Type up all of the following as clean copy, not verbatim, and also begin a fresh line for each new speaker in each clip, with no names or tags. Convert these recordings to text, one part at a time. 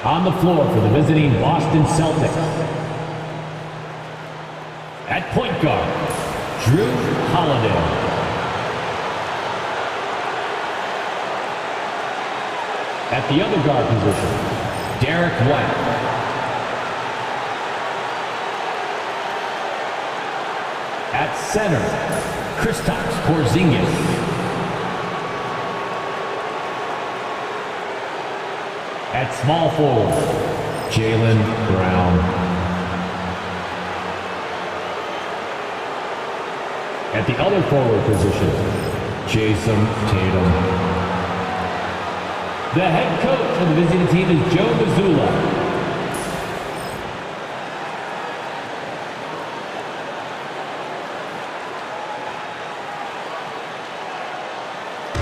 On the floor for the visiting Boston Celtics. At point guard, Drew Holiday. At the other guard position, Derek White. At center, Kristaps Porzingis. At small forward, Jaylen Brown. At the other forward position, Jason Tatum. The head coach of the visiting team is Joe Mazzulla.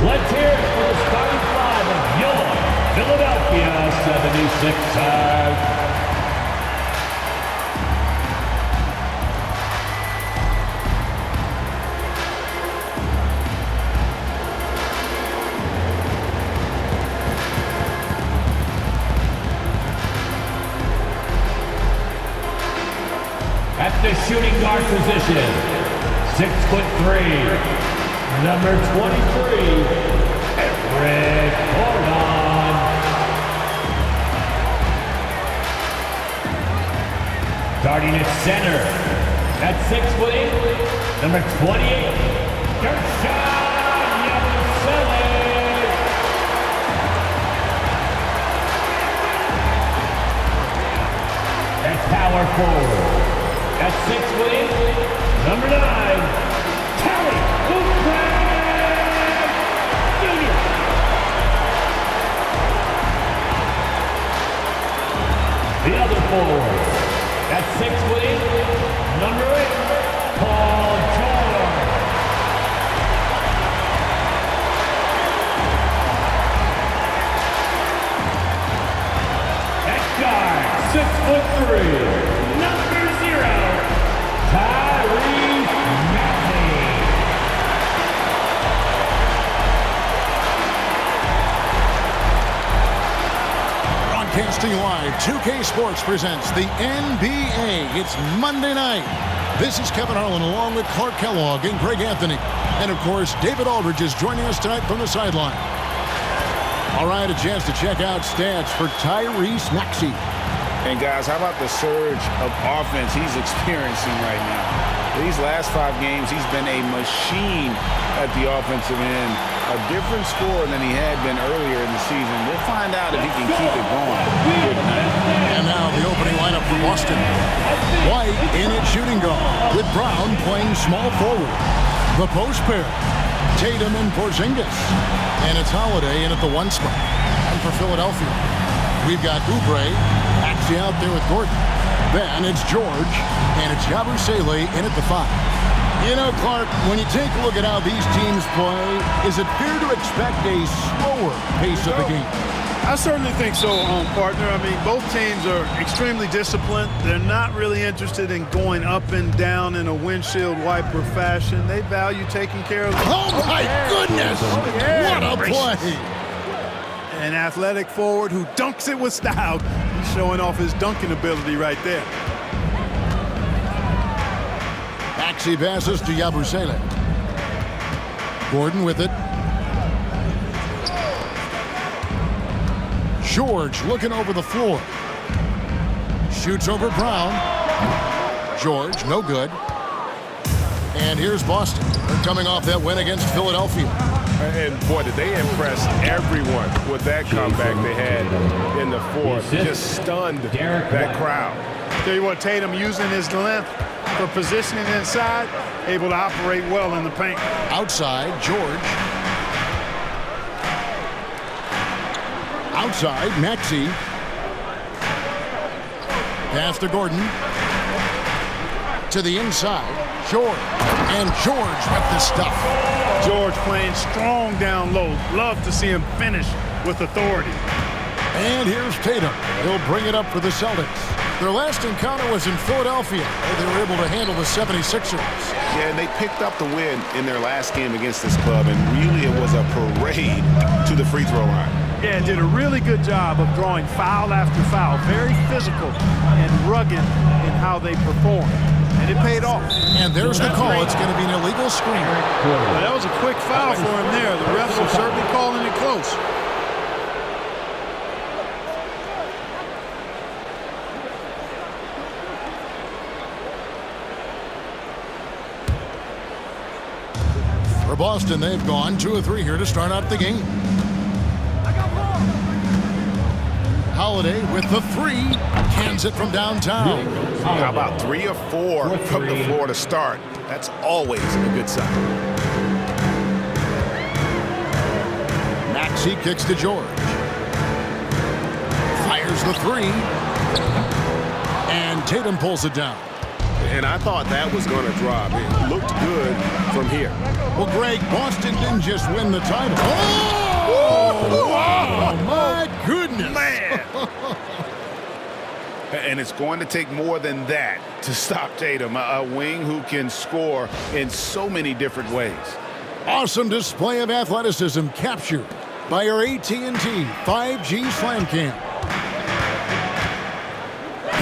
Let's hear it for the starting five of your Philadelphia 76ers. At the shooting guard position, 6'3", number 23, Eric Gordon. Starting at center, at 6'8", number 28, Gershon Yabusele. At power forward, at 6'8", number 9, Kelly Oubre Jr. The other forward, at 6'8", number 8, Paul George. At guard, 6'3", number 0, Tyrese Maxey.
Broadcasting live, 2K Sports presents the NBA. It's Monday night. This is Kevin Harlan along with Clark Kellogg and Greg Anthony. And of course, David Aldridge is joining us tonight from the sideline. All right, a chance to check out stats for Tyrese Maxey.
And guys, how about the surge of offense he's experiencing right now? These last 5 games, he's been a machine at the offensive end. A different scorer than he had been earlier in the season. We'll find out if he can keep it going here tonight.
And now the opening lineup for Boston. White in at shooting guard, with Brown playing small forward. The post pair, Tatum and Porzingis. And it's Holiday in at the 1 spot. And for Philadelphia, we've got Oubre actually out there with Gordon. Then it's George, and it's Yabusele in at the 5. You know, Clark, when you take a look at how these teams play, is it fair to expect a slower pace of the game?
I certainly think so, partner. I mean, both teams are extremely disciplined. They're not really interested in going up and down in a windshield wiper fashion. They value taking care of the...
Oh, my goodness! What a play!
An athletic forward who dunks it with style. He's showing off his dunking ability right there.
Maxey passes to Yabusele. Gordon with it. George looking over the floor. Shoots over Brown. George, no good. And here's Boston. They're coming off that win against Philadelphia.
And, boy, did they impress everyone with that comeback they had in the fourth. Just stunned that crowd.
Tell you what, Tatum using his length for positioning inside, able to operate well in the paint.
Outside, George. Outside, Maxey. Pass to Gordon. To the inside, George. And George with the stuff.
George playing strong down low. Love to see him finish with authority.
And here's Tatum. He'll bring it up for the Celtics. Their last encounter was in Philadelphia. They were able to handle the 76ers.
Yeah, and they picked up the win in their last game against this club, and really it was a parade to the free throw line.
Yeah, did a really good job of drawing foul after foul. Very physical and rugged in how they perform. And it paid off.
And there's the call. It's going to be an illegal screen.
Well, that was a quick foul for him there. The refs are certainly calling it close.
For Boston, they've gone 2 of 3 here to start out the game. Holiday with the 3, cans it from downtown.
How about 3 of 4 from the floor to start? That's always a good sign.
Maxey kicks to George. Fires the 3. And Tatum pulls it down.
And I thought that was going to drop. It looked good from here.
Well, Greg, Boston didn't just win the title. Oh, my goodness.
Man. And it's going to take more than that to stop Tatum, a wing who can score in so many different ways.
Awesome display of athleticism captured by our AT&T 5G Slam Cam.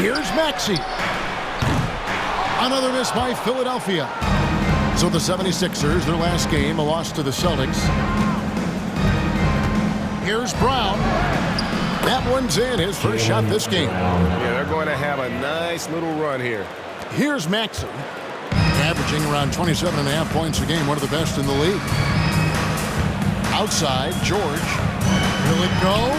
Here's Maxey. Another miss by Philadelphia. So the 76ers, their last game, a loss to the Celtics. Here's Brown. That one's in, his first shot this game.
Yeah, they're going to have a nice little run here.
Here's Maxey. Averaging around 27.5 points a game, one of the best in the league. Outside, George. Will it go?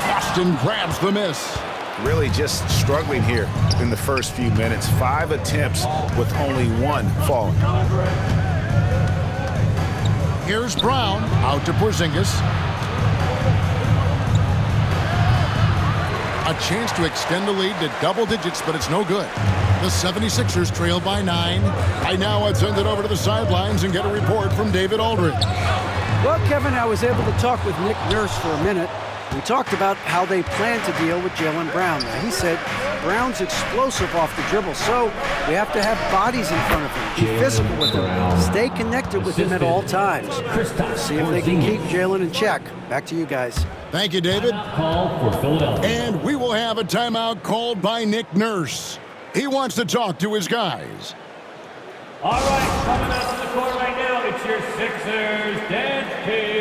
Boston grabs the miss.
Really just struggling here in the first few minutes. 5 attempts with only 1 falling.
Here's Brown. Out to Porzingis. A chance to extend the lead to double digits, but it's no good. The 76ers trail by 9. Right now, I'd send it over to the sidelines and get a report from David Aldridge.
Well, Kevin, I was able to talk with Nick Nurse for a minute. We talked about how they plan to deal with Jaylen Brown. Now, he said Brown's explosive off the dribble, so we have to have bodies in front of him, be physical with him, stay connected with him at all times. See if they can keep Jaylen in check. Back to you guys.
Thank you, David.
Call for Philadelphia.
And we will have a timeout called by Nick Nurse. He wants to talk to his guys.
All right, coming out to the court right now, it's your Sixers dance team.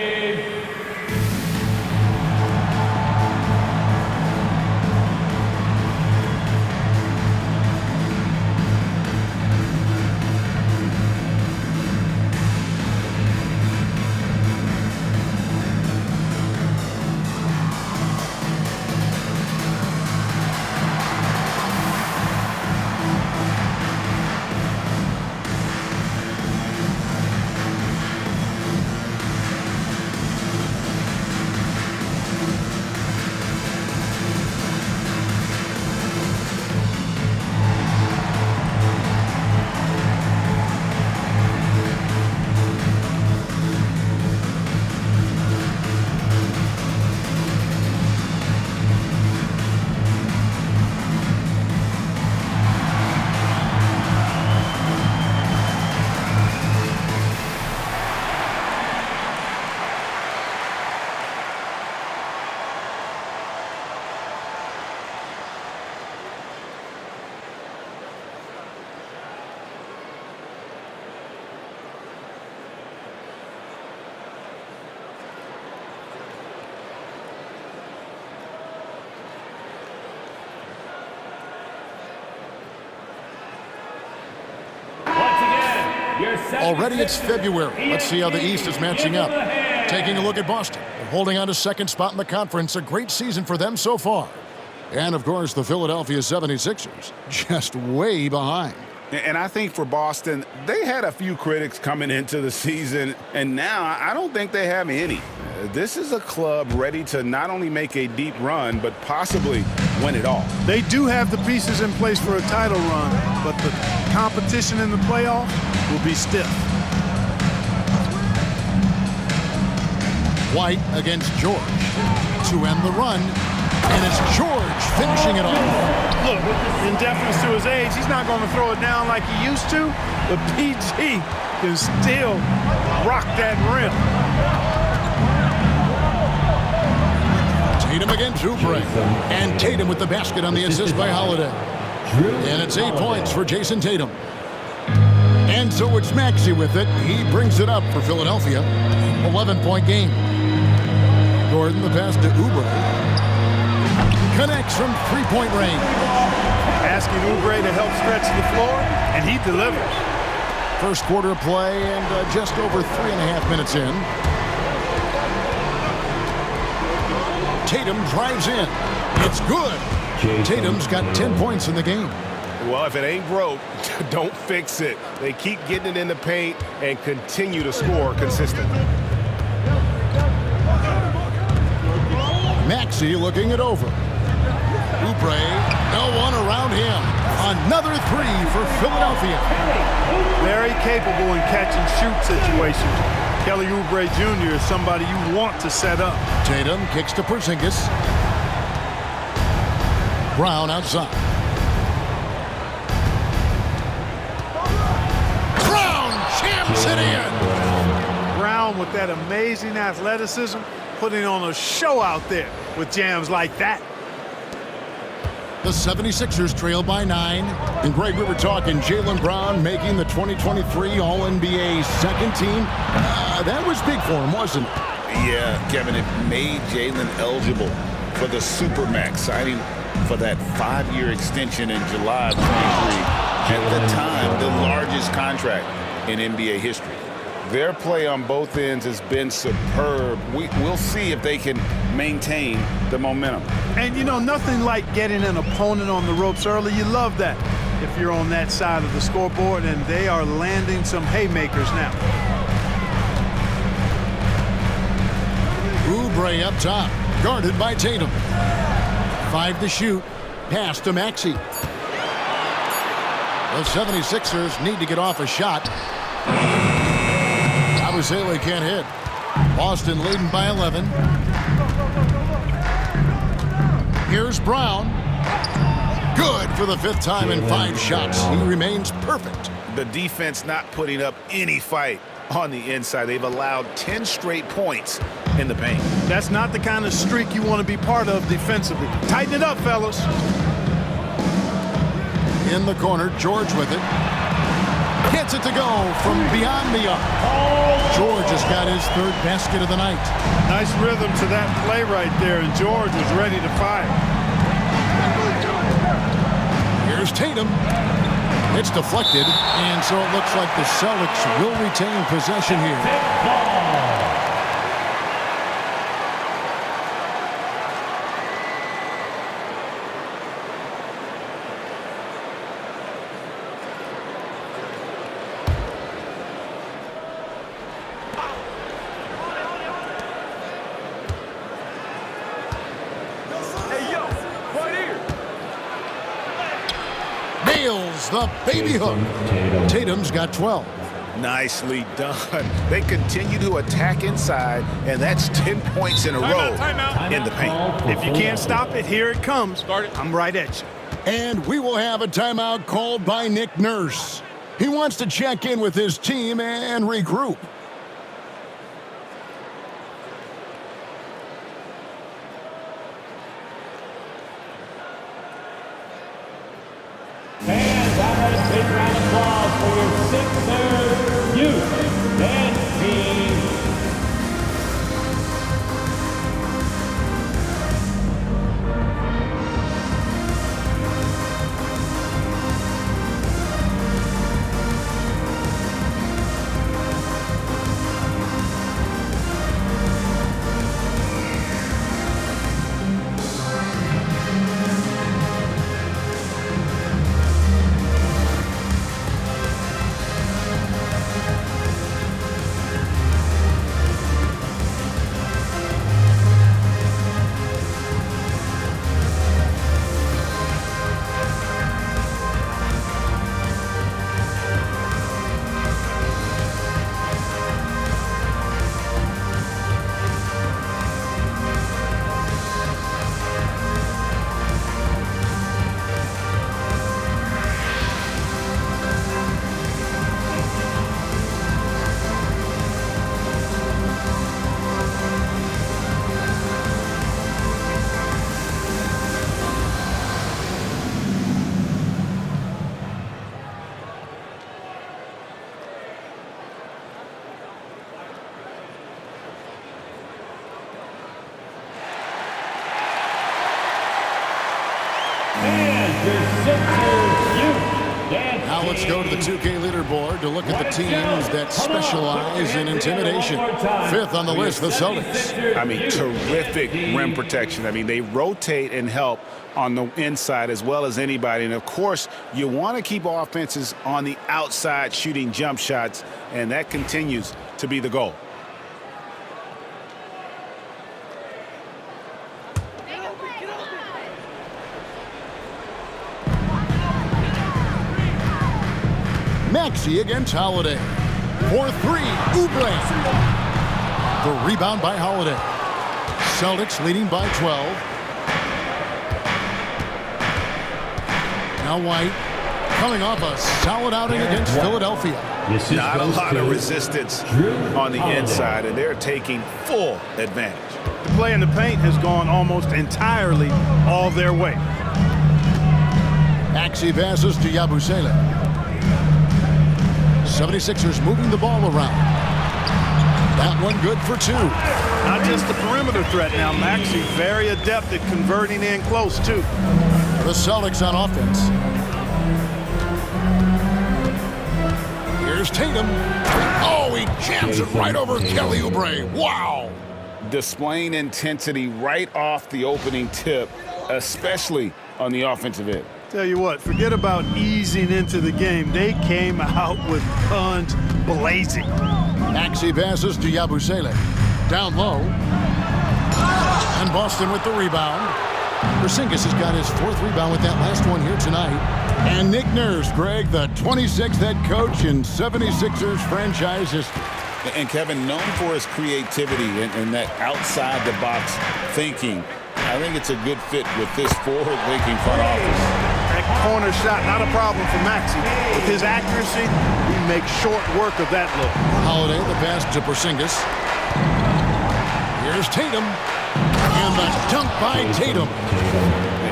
your
Already it's
76ers,
February. Let's see how the East is matching up. Taking a look at Boston. They're holding on to second spot in the conference. A great season for them so far. And, of course, the Philadelphia 76ers just way behind.
And I think for Boston, they had a few critics coming into the season, and now I don't think they have any. This is a club ready to not only make a deep run, but possibly win it all.
They do have the pieces in place for a title run, but the competition in the playoffs will be stiff.
White against George to end the run. And it's George finishing it off.
Look, in deference to his age, he's not going to throw it down like he used to, but PG can still rock that rim.
Tatum against Oubre. And Tatum with the basket on the assist by Holiday. And it's 8 points for Jason Tatum. And so it's Maxey with it. He brings it up for Philadelphia. 11-point game. Gordon the pass to Oubre. Connects from three-point range.
Asking Oubre to help stretch the floor, and he delivers.
First quarter play and just over 3.5 minutes in. Tatum drives in. It's good. Tatum's got 10 points in the game.
Well, if it ain't broke, don't fix it. They keep getting it in the paint and continue to score consistently.
Maxey looking it over. Oubre, no one around him. Another three for Philadelphia.
Very capable in catch-and-shoot situations. Kelly Oubre Jr. is somebody you want to set up.
Tatum kicks to Porzingis. Brown outside. Brown jams it in.
Brown with that amazing athleticism, putting on a show out there with jams like that.
The 76ers trail by 9. And Greg, we were talking Jaylen Brown making the 2023 All-NBA second team. That was big for him, wasn't it?
Yeah, Kevin, it made Jaylen eligible for the Supermax, signing for that 5-year extension in July of 23. At the time, the largest contract in NBA history. Their play on both ends has been superb. We'll see if they can maintain the momentum.
And, you know, nothing like getting an opponent on the ropes early. You love that if you're on that side of the scoreboard, and they are landing some haymakers now.
Oubre up top, guarded by Tatum. 5 to shoot. Pass to Maxey. The 76ers need to get off a shot. Abusele can't hit. Boston leading by 11. Here's Brown. Good for the 5th time in 5 shots. He remains perfect.
The defense not putting up any fight on the inside. They've allowed 10 straight points in the paint.
That's not the kind of streak you want to be part of defensively. Tighten it up, fellas.
In the corner, George with it. Gets it to go from beyond the arc. George has got his 3rd basket of the night.
Nice rhythm to that play right there, and George was ready to fire.
Here's Tatum. It's deflected, and so it looks like the Celtics will retain possession here. Nails the baby hook. Tatum's got 12.
Nicely done. They continue to attack inside, and that's 10 points in a row in the paint.
If you can't stop it, here it comes. I'm right at you.
And we will have a timeout called by Nick Nurse. He wants to check in with his team and regroup.
And that is a big round of applause for your Sixers youth dance team.
Now let's go to the 2K leaderboard to look at the teams that specialize in intimidation. Fifth on the list, the Celtics.
I mean, terrific rim protection. I mean, they rotate and help on the inside as well as anybody. And, of course, you want to keep offenses on the outside shooting jump shots, and that continues to be the goal.
Maxey against Holiday. For three, Oubre. The rebound by Holiday. Celtics leading by 12. Now White coming off a solid outing against Philadelphia.
Not a lot of resistance on the inside, and they're taking full advantage.
The play in the paint has gone almost entirely all their way.
Maxey passes to Yabusele. 76ers moving the ball around. That one good for two.
Not just the perimeter threat now. Maxey very adept at converting in close, too.
The Celtics on offense. Here's Tatum. Oh, he jams it right over Kelly Oubre. Wow.
Displaying intensity right off the opening tip, especially on the offensive end.
Tell you what, forget about easing into the game. They came out with guns blazing.
Maxey passes to Yabusele. Down low. And Boston with the rebound. Porzingis has got his fourth rebound with that last one here tonight. And Nick Nurse, Greg, the 26th head coach in 76ers franchise history.
And Kevin, known for his creativity and that outside-the-box thinking, I think it's a good fit with this forward-thinking front office.
That corner shot, not a problem for Maxey. With his accuracy, he makes short work of that look.
Holiday, the pass to Porzingis. Here's Tatum. And the dunk by Tatum.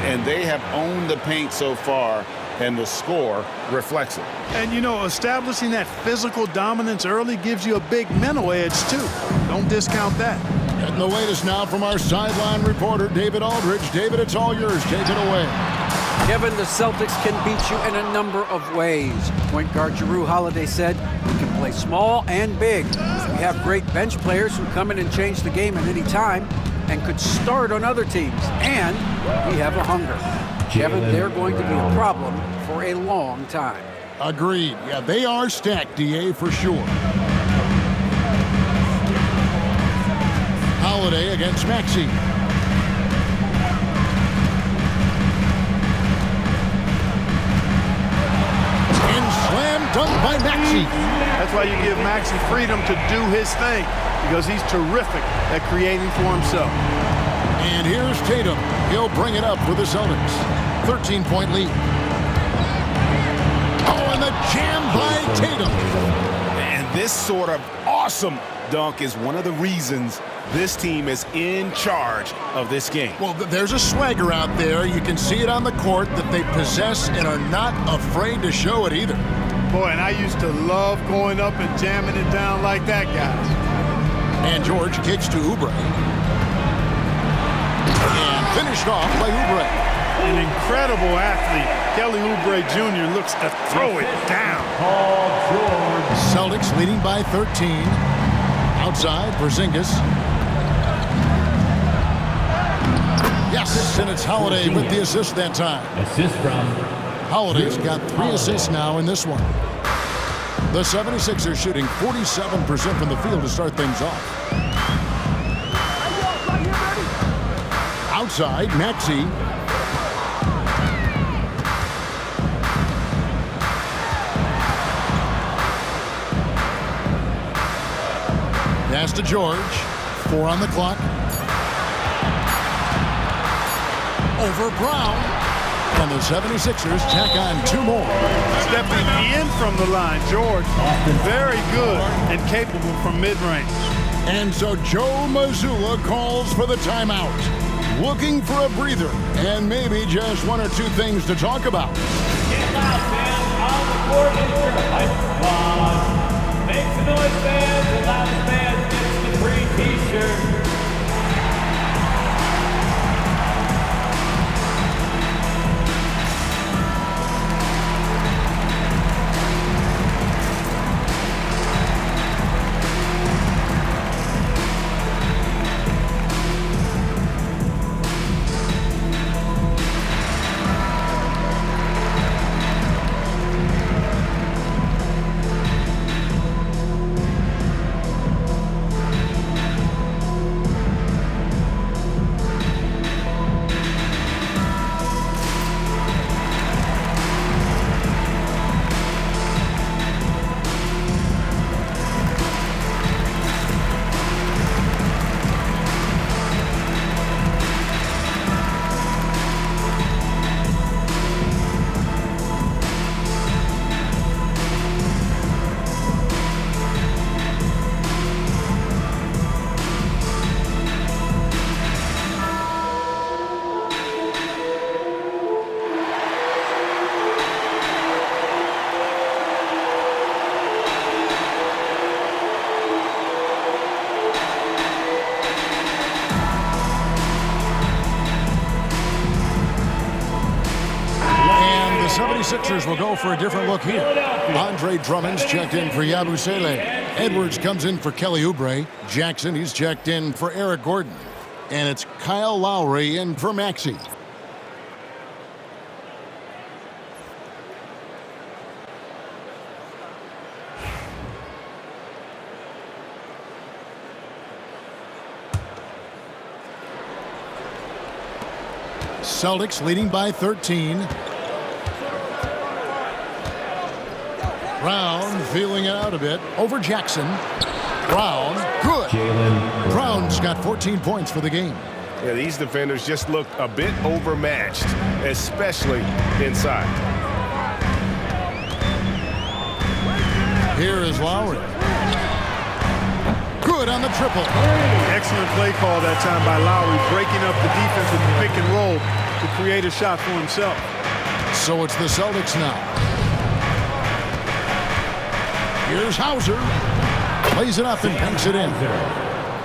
And they have owned the paint so far, and the score reflects it.
And, you know, establishing that physical dominance early gives you a big mental edge, too. Don't discount that.
Getting the latest now from our sideline reporter, David Aldridge. David, it's all yours. Take it away.
Kevin, the Celtics can beat you in a number of ways. Point guard Jrue Holiday said we can play small and big. We have great bench players who come in and change the game at any time and could start on other teams. And we have a hunger. Kevin, they're going to be a problem for a long time.
Agreed. Yeah, they are stacked, DA, for sure. Holiday against Maxey. And slam dunk by Maxey.
That's why you give Maxey freedom to do his thing, because he's terrific at creating for himself.
And here's Tatum. He'll bring it up for the Celtics. 13-point lead. Oh, and the jam by Tatum.
And this sort of awesome dunk is one of the reasons this team is in charge of this game.
Well, there's a swagger out there. You can see it on the court that they possess and are not afraid to show it either.
Boy, and I used to love going up and jamming it down like that, guys.
And George kicks to Oubre. And finished off by Oubre.
An incredible athlete. Kelly Oubre Jr. looks to throw it down.
Celtics leading by 13. Outside, Porzingis. Yes, and it's Holiday with the assist that time.
Assist from
Holiday's got 3 assists now in this one. The 76ers shooting 47% from the field to start things off. Outside, Maxey. Pass to George. 4 on the clock. Over Brown. And the 76ers tack on 2 more.
Stepping in from the line, George. Very good and capable from mid-range.
And so Joe Mazzulla calls for the timeout. Looking for a breather and maybe just 1 or 2 things to talk about.
Get loud, fans. On the court is your hype squad. Make some noise, fans. The loudest fan gets the free t-shirt.
Sixers will go for a different look here. Andre Drummond's checked in for Yabusele. Edwards comes in for Kelly Oubre. Jackson, he's checked in for Eric Gordon. And it's Kyle Lowry in for Maxey. Celtics leading by 13. Brown feeling it out a bit over Jackson. Brown, good.
Jaylen
Brown's got 14 points for the game.
Yeah, these defenders just looked a bit overmatched, especially inside.
Here is Lowry. Good on the triple.
Excellent play call that time by Lowry, breaking up the defense with the pick and roll to create a shot for himself.
So it's the Celtics now. Here's Hauser. Plays it up and banks it in.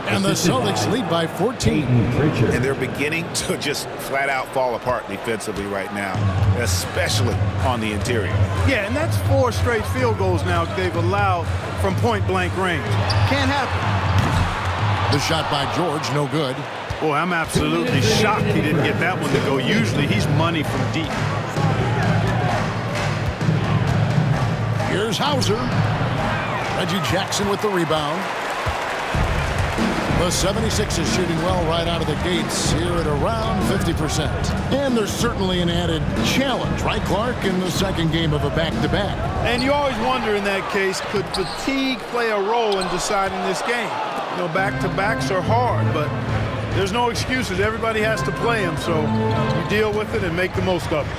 And the Celtics lead by 14.
And they're beginning to just flat out fall apart defensively right now, especially on the interior.
Yeah, and that's 4 straight field goals now they've allowed from point-blank range. Can't happen.
The shot by George, no good.
Boy, I'm absolutely shocked he didn't get that one to go. Usually he's money from deep.
Here's Hauser. Reggie Jackson with the rebound. The 76ers shooting well right out of the gates here at around 50%. And there's certainly an added challenge, right, Clark, in the second game of a back-to-back.
And you always wonder in that case, could fatigue play a role in deciding this game? You know, back-to-backs are hard, but there's no excuses. Everybody has to play them, so you deal with it and make the most of it.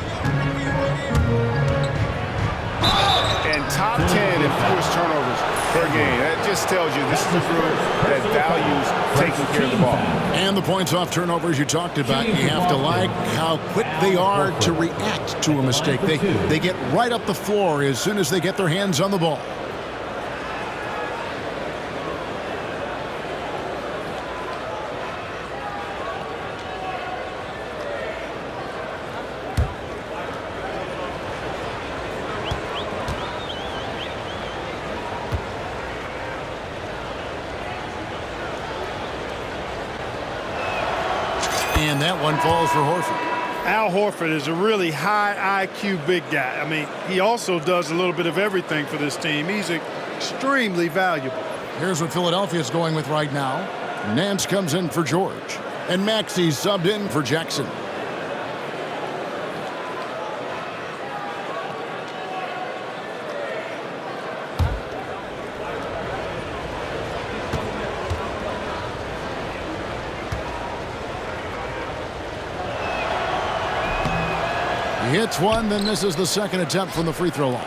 And top 10 in forced turnovers per game. That just tells you this is a group that values taking care of the ball.
And the points off turnovers you talked about, you have to like how quick they are to react to a mistake. They get right up the floor as soon as they get their hands on the ball. And that one falls for Horford.
Al Horford is a really high IQ big guy. I mean, he also does a little bit of everything for this team. He's extremely valuable.
Here's what Philadelphia's going with right now. Nance comes in for George. And Maxey subbed in for Jackson. He hits one, then misses the second attempt from the free throw line.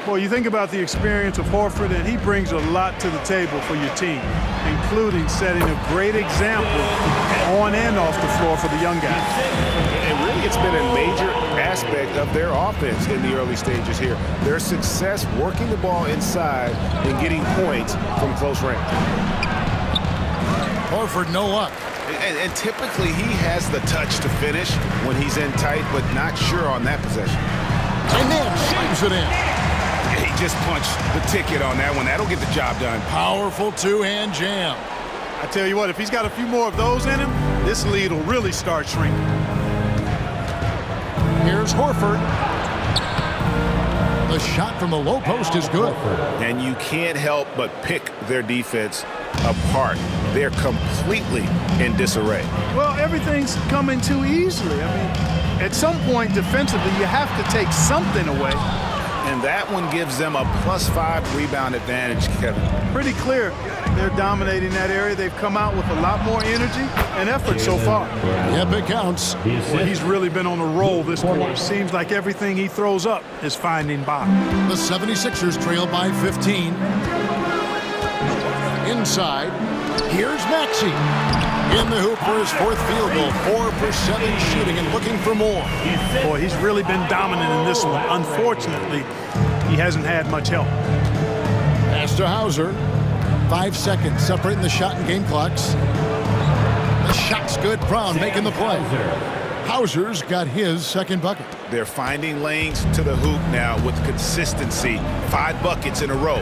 Well, you think about the experience of Horford, and he brings a lot to the table for your team, including setting a great example on and off the floor for the young guys.
And really, it's been a major aspect of their offense in the early stages here. Their success working the ball inside and getting points from close range.
Horford, no luck.
And typically, he has the touch to finish when he's in tight, but not sure on that possession.
And then slams it in.
He just punched the ticket on that one. That'll get the job done.
Powerful two-hand jam.
I tell you what, if he's got a few more of those in him, this lead will really start shrinking.
Here's Horford. The shot from the low post is good.
And you can't help but pick their defense apart. They're completely in disarray.
Well, everything's coming too easily. I mean, at some point defensively, you have to take something away.
And that one gives them a +5 rebound advantage, Kevin.
Pretty clear they're dominating that area. They've come out with a lot more energy and effort so far.
Yep, it counts.
Well, he's really been on a roll this quarter. Seems like everything he throws up is finding bottom.
The 76ers trail by 15. Inside, here's Maxey. In the hoop for his 4th field goal. 4 for 7 shooting and looking for more.
Boy, he's really been dominant in this one. Unfortunately, he hasn't had much help.
Pass to Hauser. 5 seconds separating the shot and game clocks. The shot's good. Brown making the play. Hauser's got his second bucket.
They're finding lanes to the hoop now with consistency. 5 buckets in a row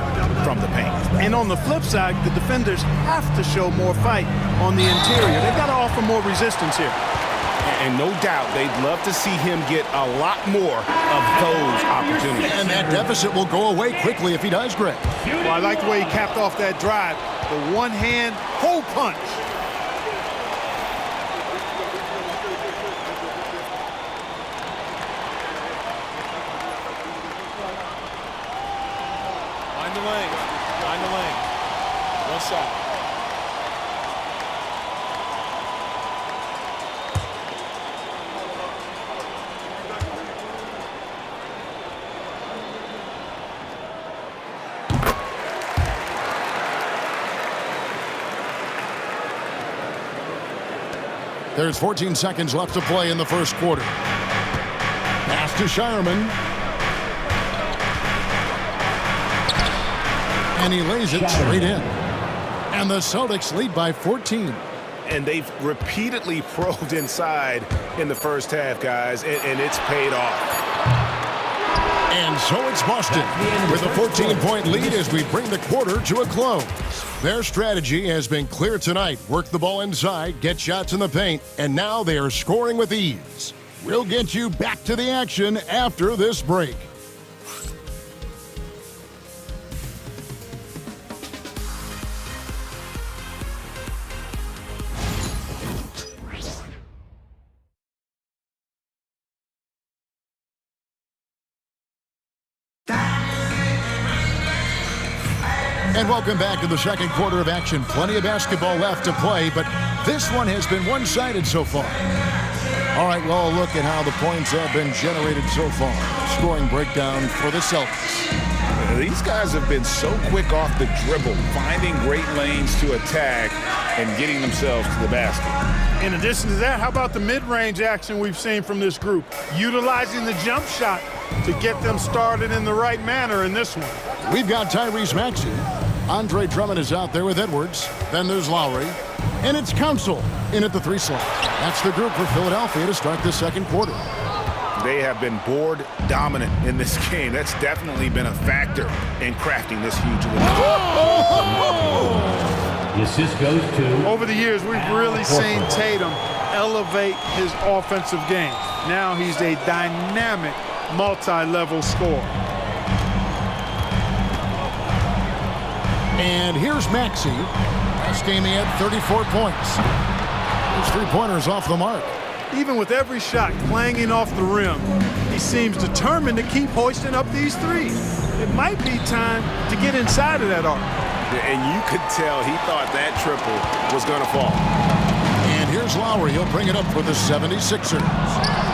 from the paint.
And on the flip side, the defenders have to show more fight on the interior. They've got to offer more resistance here.
And no doubt they'd love to see him get a lot more of those opportunities.
And that deficit will go away quickly if he does, Greg.
Well, I like the way he capped off that drive. The one-hand hole punch.
Find the lane. Find the lane. One side.
There's 14 seconds left to play in the first quarter. Pass to Shireman. And he lays it straight in. And the Celtics lead by 14.
And they've repeatedly probed inside in the first half, guys, and it's paid off.
And so it's Boston with a 14-point lead as we bring the quarter to a close. Their strategy has been clear tonight. Work the ball inside, get shots in the paint, and now they are scoring with ease. We'll get you back to the action after this break. And welcome back to the second quarter of action. Plenty of basketball left to play, but this one has been one-sided so far. All right, well, look at how the points have been generated so far. Scoring breakdown for the Celtics.
These guys have been so quick off the dribble, finding great lanes to attack and getting themselves to the basket.
In addition to that, how about the mid-range action we've seen from this group? Utilizing the jump shot to get them started in the right manner in this one.
We've got Tyrese Maxey. Andre Drummond is out there with Edwards. Then there's Lowry. And it's Council in at the 3 slot. That's the group for Philadelphia to start the second quarter.
They have been board dominant in this game. That's definitely been a factor in crafting this huge lead.
The assist goes to...
Over the years, we've really seen Tatum elevate his offensive game. Now he's a dynamic, multi-level scorer.
And here's Maxey. Last game he had 34 points. His 3-pointers off the mark.
Even with every shot clanging off the rim, he seems determined to keep hoisting up these threes. It might be time to get inside of that arc.
And you could tell he thought that triple was going to fall.
And here's Lowry. He'll bring it up for the 76ers.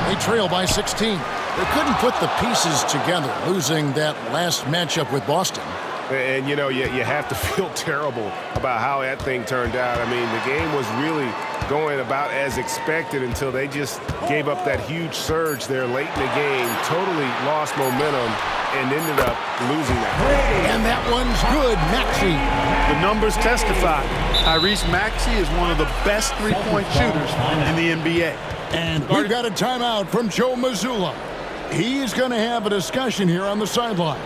They trail by 16. They couldn't put the pieces together, losing that last matchup with Boston.
And, you know, you have to feel terrible about how that thing turned out. I mean, the game was really going about as expected until they just gave up that huge surge there late in the game, totally lost momentum, and ended up losing that.
And that one's good, Maxey.
The numbers testify. Tyrese Maxey is one of the best three-point shooters in the NBA.
And we've got a timeout from Joe Mazzulla. He's going to have a discussion here on the sideline.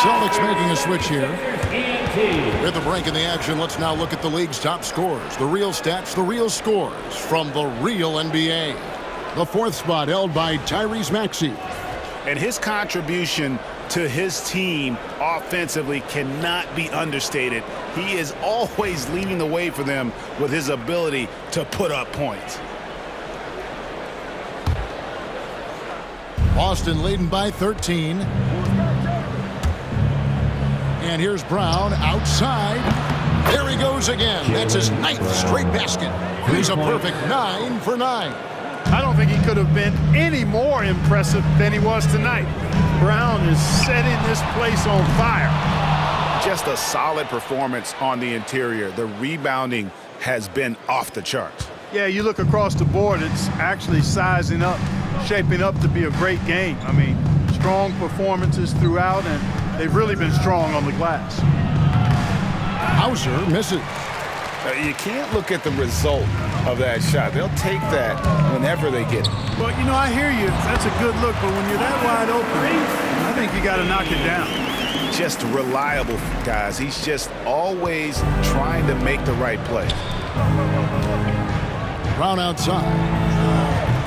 Celtics making a switch here. With a break in the action, let's now look at the league's top scorers. The real stats, the real scores from the real NBA. The fourth spot held by Tyrese Maxey.
And his contribution to his team offensively cannot be understated. He is always leading the way for them with his ability to put up points.
Boston leading by 13. And here's Brown outside. There he goes again. That's his 9th straight basket. He's a perfect 9 for 9.
I don't think he could have been any more impressive than he was tonight. Brown is setting this place on fire.
Just a solid performance on the interior. The rebounding has been off the charts.
Yeah, you look across the board, it's actually sizing up, shaping up to be a great game. I mean, strong performances throughout, and they've really been strong on the glass.
Hauser misses.
You can't look at the result of that shot. They'll take that whenever they get it.
Well, you know, I hear you. That's a good look, but when you're that wide open, I think you got to knock it down.
Just reliable, guys. He's just always trying to make the right play.
Brown outside.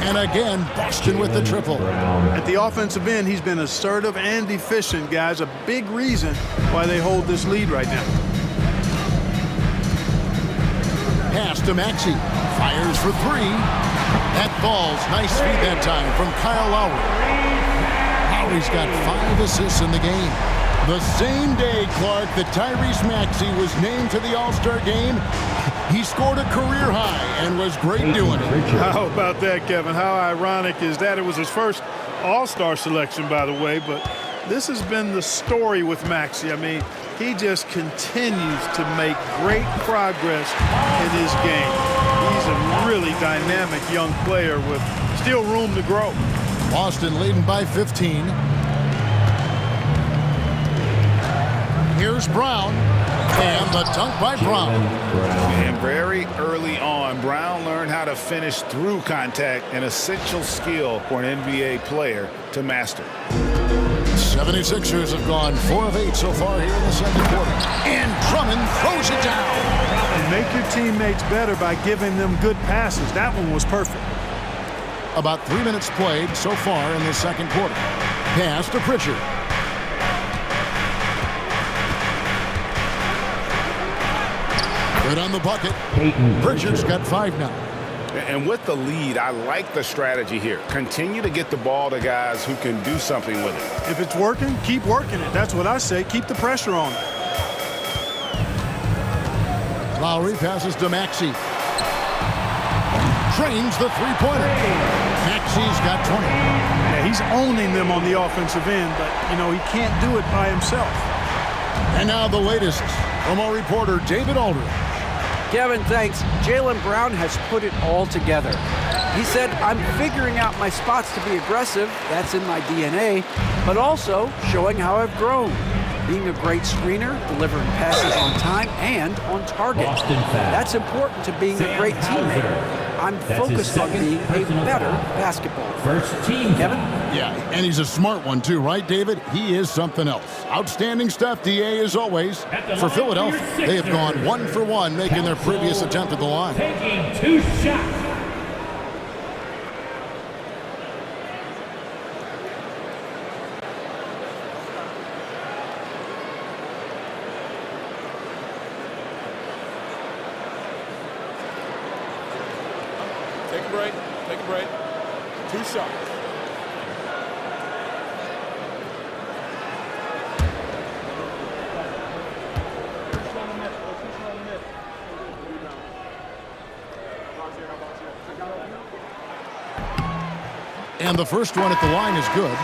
And again, Boston with the triple.
At the offensive end, he's been assertive and efficient, guys. A big reason why they hold this lead right now.
Pass to Maxey. Fires for 3. That falls. Nice feed that time from Kyle Lowry. Lowry's got 5 assists in the game. The same day, Clark, that Tyrese Maxey was named to the All-Star game, he scored a career high and was great doing it.
How about that, Kevin? How ironic is that? It was his first All-Star selection, by the way, but this has been the story with Maxey. I mean, he just continues to make great progress in his game. He's a really dynamic young player with still room to grow.
Boston leading by 15. Here's Brown. And the dunk by Brown.
And very early on, Brown learned how to finish through contact, an essential skill for an NBA player to master.
76ers have gone 4 of 8 so far here in the second quarter. And Drummond throws it down.
You make your teammates better by giving them good passes. That one was perfect.
About 3 minutes played so far in the second quarter. Pass to Pritchard. Good on the bucket. Pritchard's got 5 now.
And with the lead, I like the strategy here. Continue to get the ball to guys who can do something with it.
If it's working, keep working it. That's what I say. Keep the pressure on it.
Lowry passes to Maxey. Trains the three-pointer. Maxey's got 20.
Yeah, he's owning them on the offensive end, but, you know, he can't do it by himself.
And now the latest from our reporter, David Aldridge.
Kevin, thanks. Jaylen Brown has put it all together. He said, I'm figuring out my spots to be aggressive. That's in my DNA. But also showing how I've grown. Being a great screener, delivering passes on time and on target. That's important to being a great teammate. I'm focused on being a better basketball player.
First team,
Kevin?
Yeah, and he's a smart one too, right, David? He is something else. Outstanding stuff, DA, as always. For Philadelphia, they have gone 1 for 1, making their previous attempt at the line.
Taking 2 shots.
Take a break. Take a break. 2 shots.
And the first one at the line is good.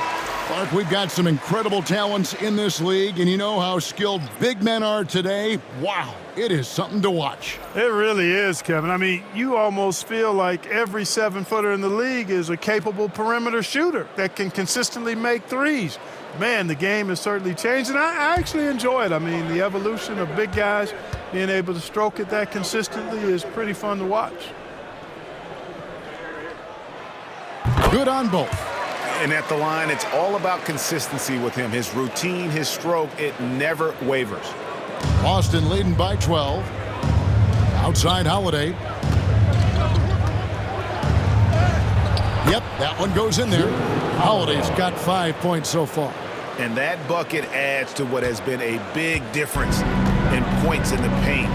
Clark, we've got some incredible talents in this league, and you know how skilled big men are today. Wow, it is something to watch.
It really is, Kevin. I mean, you almost feel like every 7-footer in the league is a capable perimeter shooter that can consistently make threes. Man, the game has certainly changed, and I actually enjoy it. I mean, the evolution of big guys being able to stroke it that consistently is pretty fun to watch.
Good on both.
And at the line, it's all about consistency with him. His routine, his stroke, it never wavers.
Boston leading by 12. Outside Holiday. Yep, that one goes in there. Holiday's got 5 points so far.
And that bucket adds to what has been a big difference in points in the paint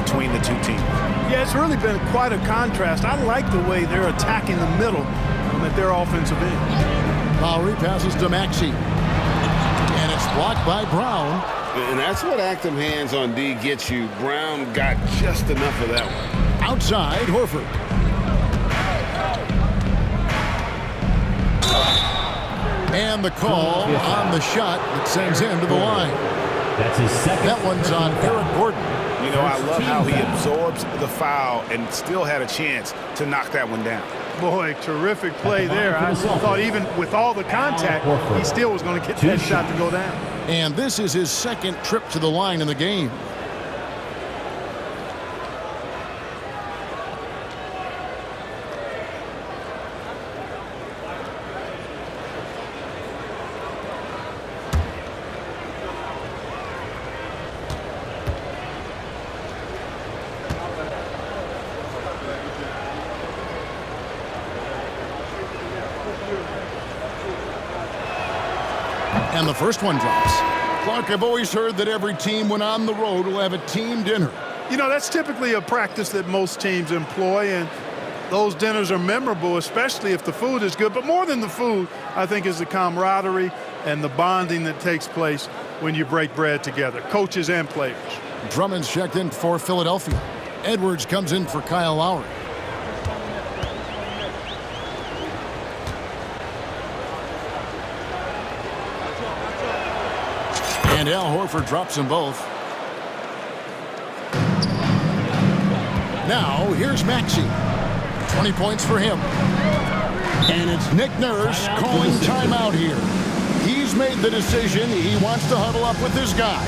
between the two teams.
Yeah, it's really been quite a contrast. I like the way they're attacking the middle at their offensive end.
Lowry passes to Maxey. And it's blocked by Brown.
And that's what active hands on D gets you. Brown got just enough of that one.
Outside, Horford. And the call on the shot that sends him to the line.
That's his second.
That one's on Eric Gordon.
You know, I love how he absorbs the foul and still had a chance to knock that one down.
Boy, terrific play there. I thought even with all the contact, he still was going to get that shot to go down.
And this is his second trip to the line in the game. And the first one drops. Clark, I've always heard that every team when on the road will have a team dinner.
You know, that's typically a practice that most teams employ, and those dinners are memorable, especially if the food is good. But more than the food, I think, is the camaraderie and the bonding that takes place when you break bread together, coaches and players.
Drummond's checked in for Philadelphia. Edwards comes in for Kyle Lowry. And Al Horford drops them both. Now, here's Maxey. 20 points for him. And it's Nick Nurse calling timeout here. He's made the decision. He wants to huddle up with his guy.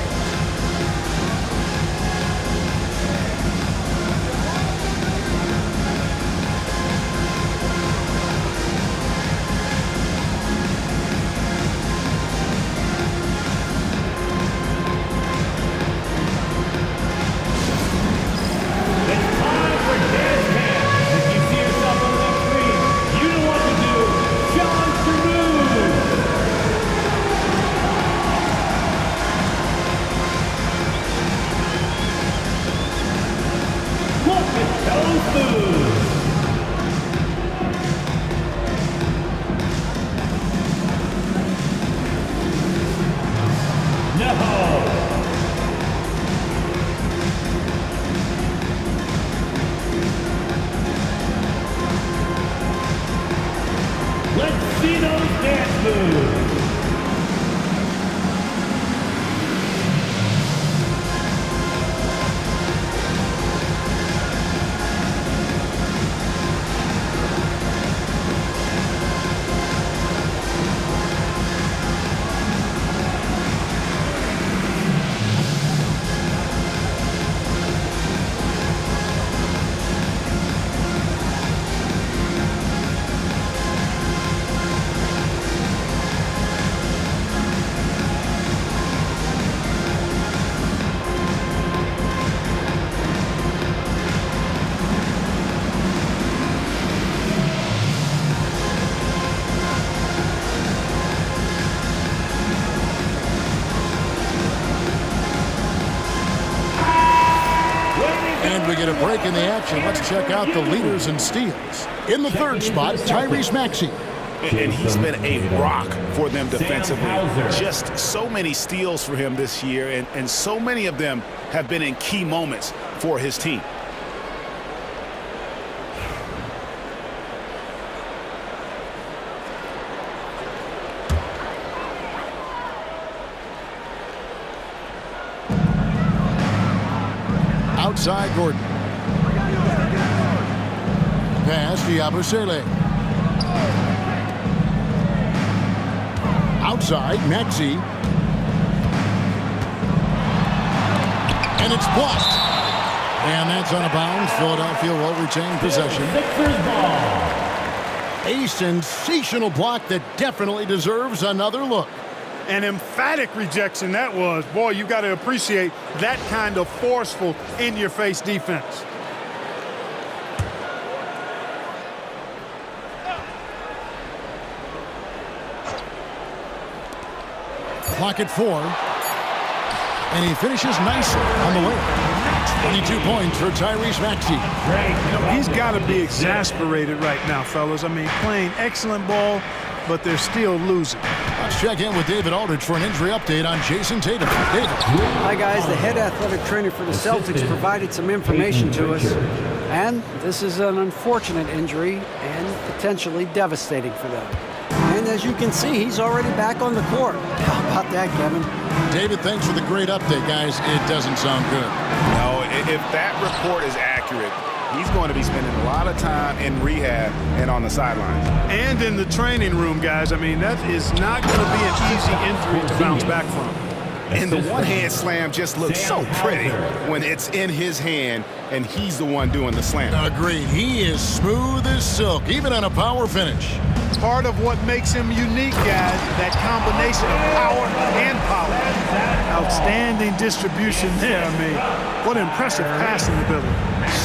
We get a break in the action. Let's check out the leaders in steals. In the third spot, Tyrese Maxey.
And he's been a rock for them defensively. Just so many steals for him this year, and so many of them have been in key moments for his team.
Outside Gordon. Pass to Yabusele. Outside Maxey. And it's blocked. And that's out of bounds. Philadelphia will retain possession.
Sixers ball.
A sensational block that definitely deserves another look.
An emphatic rejection that was. Boy, you got to appreciate that kind of forceful, in-your-face defense.
Clock at 4. And he finishes nicely on the way. 22 points for Tyrese Maxey.
He's got to be exasperated right now, fellas. I mean, playing excellent ball, but they're still losing.
Let's check in with David Aldridge for an injury update on Jason Tatum. David.
Hi, guys. The head athletic trainer for the Celtics provided some information to us. And this is an unfortunate injury and potentially devastating for them. And as you can see, he's already back on the court. How about that, Kevin?
David, thanks for the great update, guys. It doesn't sound good.
No, if that report is accurate, he's going to be spending a lot of time in rehab and on the sidelines.
And in the training room, guys. I mean, that is not going to be an easy injury to bounce back from.
And the one-hand slam just looks so pretty when it's in his hand and he's the one doing the slam.
Agreed. He is smooth as silk, even on a power finish.
Part of what makes him unique, guys, that combination of power and power. Outstanding distribution there. I mean, what impressive passing ability.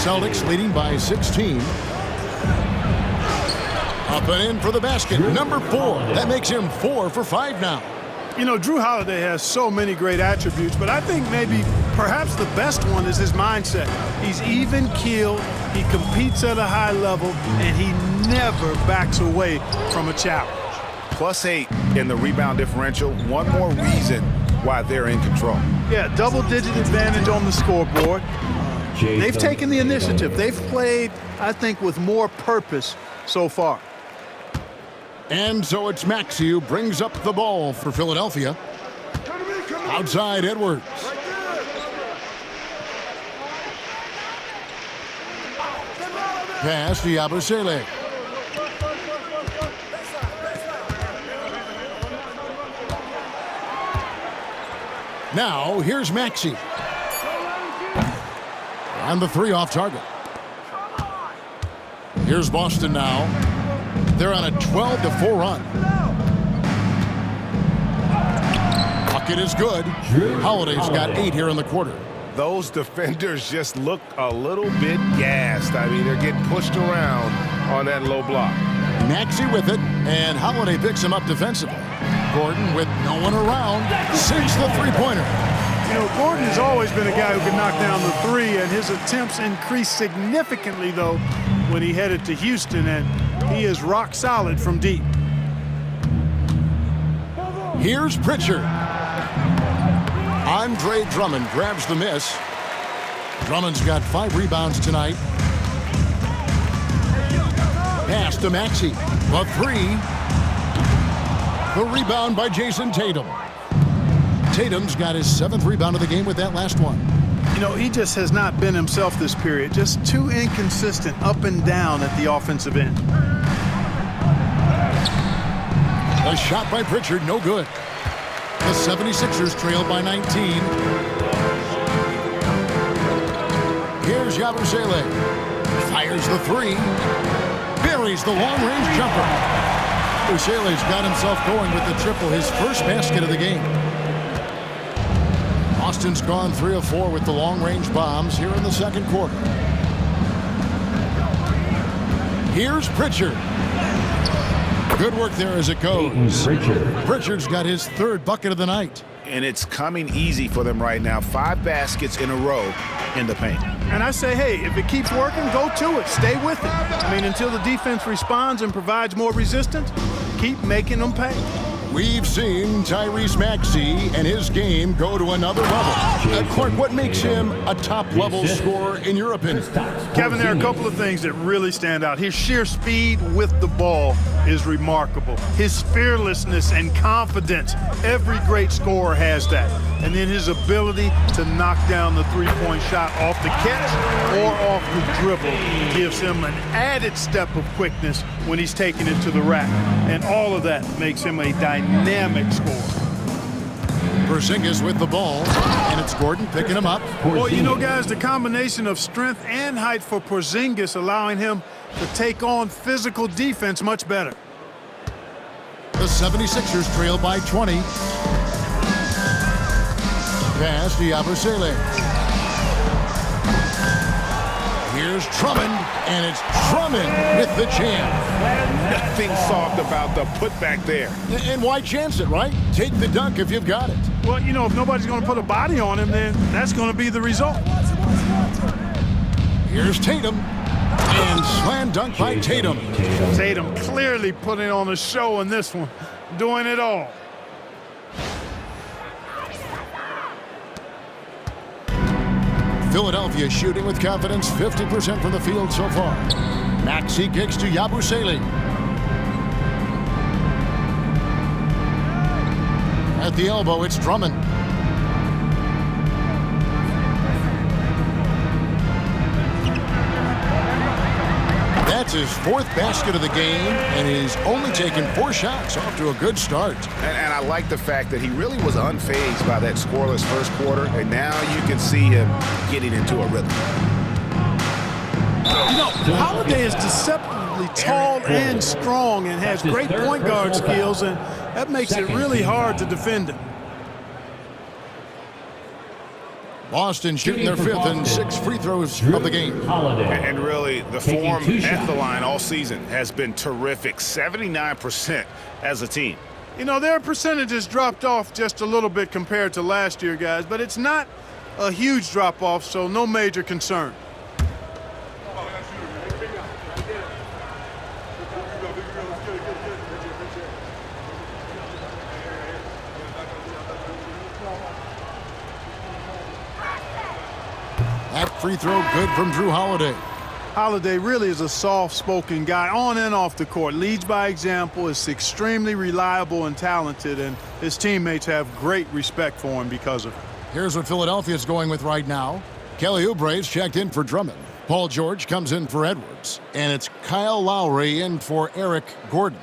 Celtics leading by 16. Up and in for the basket. Number 4. That makes him 4 for 5 now.
You know, Drew Holiday has so many great attributes, but I think maybe perhaps the best one is his mindset. He's even-keeled, he competes at a high level, and he never backs away from a challenge.
+8 in the rebound differential. One more reason why they're in control.
Yeah, double-digit advantage on the scoreboard. They've taken the initiative. They've played, I think, with more purpose so far.
And so it's Maxey who brings up the ball for Philadelphia. Outside Edwards. Pass to Yabusele. Now here's Maxey. And the 3 off target. Here's Boston now. They're on a 12-4 run. Bucket is good. Holiday's got 8 here in the quarter.
Those defenders just look a little bit gassed. I mean, they're getting pushed around on that low block.
Maxey with it, and Holiday picks him up defensively. Gordon with no one around, sinks the three-pointer.
You know, Gordon has always been a guy who can knock down the 3, and his attempts increased significantly, though, when he headed to Houston, and he is rock solid from deep.
Here's Pritchard. Andre Drummond grabs the miss. Drummond's got 5 rebounds tonight. Pass to Maxey. The 3. The rebound by Jason Tatum. Tatum's got his 7th rebound of the game with that last one.
You know, he just has not been himself this period. Just too inconsistent up and down at the offensive end.
A shot by Pritchard, no good. The 76ers trail by 19. Here's Yabusele. Fires the 3. Buries the long-range jumper. Yabusele's got himself going with the triple, his first basket of the game. Austin's gone 3 of 4 with the long-range bombs here in the second quarter. Here's Pritchard. Good work there as it goes. Pritchard's got his 3rd bucket of the night.
And it's coming easy for them right now. 5 baskets in a row in the paint.
And I say, hey, if it keeps working, go to it. Stay with it. I mean, until the defense responds and provides more resistance, keep making them pay.
We've seen Tyrese Maxey and his game go to another level. Clark, what makes him a top-level scorer in your opinion?
Kevin, there are a couple of things that really stand out. His sheer speed with the ball is remarkable. His fearlessness and confidence, every great scorer has that. And then his ability to knock down the three-point shot off the catch or off the dribble gives him an added step of quickness when he's taking it to the rack. And all of that makes him a dynamic scorer.
Porzingis with the ball, and it's Gordon picking him up.
Well, you know, guys, the combination of strength and height for Porzingis allowing him to take on physical defense much better.
The 76ers trail by 20. Pass to Yabusele. Here's Drummond, and it's Drummond with the jam.
Nothing soft about the putback there.
And why chance it, right? Take the dunk if you've got it.
Well, you know, if nobody's going to put a body on him, then that's going to be the result.
Here's Tatum. And slam dunk by Tatum.
Tatum clearly putting on a show in this one, doing it all.
Philadelphia shooting with confidence, 50% from the field so far. Maxey kicks to Yabusele. At the elbow, it's Drummond. That's his 4th basket of the game, and he's only taken 4 shots. Off to a good start.
And I like the fact that he really was unfazed by that scoreless first quarter, and now you can see him getting into a rhythm.
You know, Holiday is deceptively tall and strong and has great point guard skills, and that makes it really hard to defend him.
Boston shooting their 5th and 6th free throws of the game.
And really, the form at the line all season has been terrific. 79% as a team.
You know, their percentages dropped off just a little bit compared to last year, guys, but it's not a huge drop-off, so no major concern.
That free throw good from Drew Holiday.
Holiday really is a soft-spoken guy on and off the court. Leads by example, is extremely reliable and talented, and his teammates have great respect for him because of it.
Here's what Philadelphia's going with right now. Kelly Oubre's checked in for Drummond. Paul George comes in for Edwards. And it's Kyle Lowry in for Eric Gordon.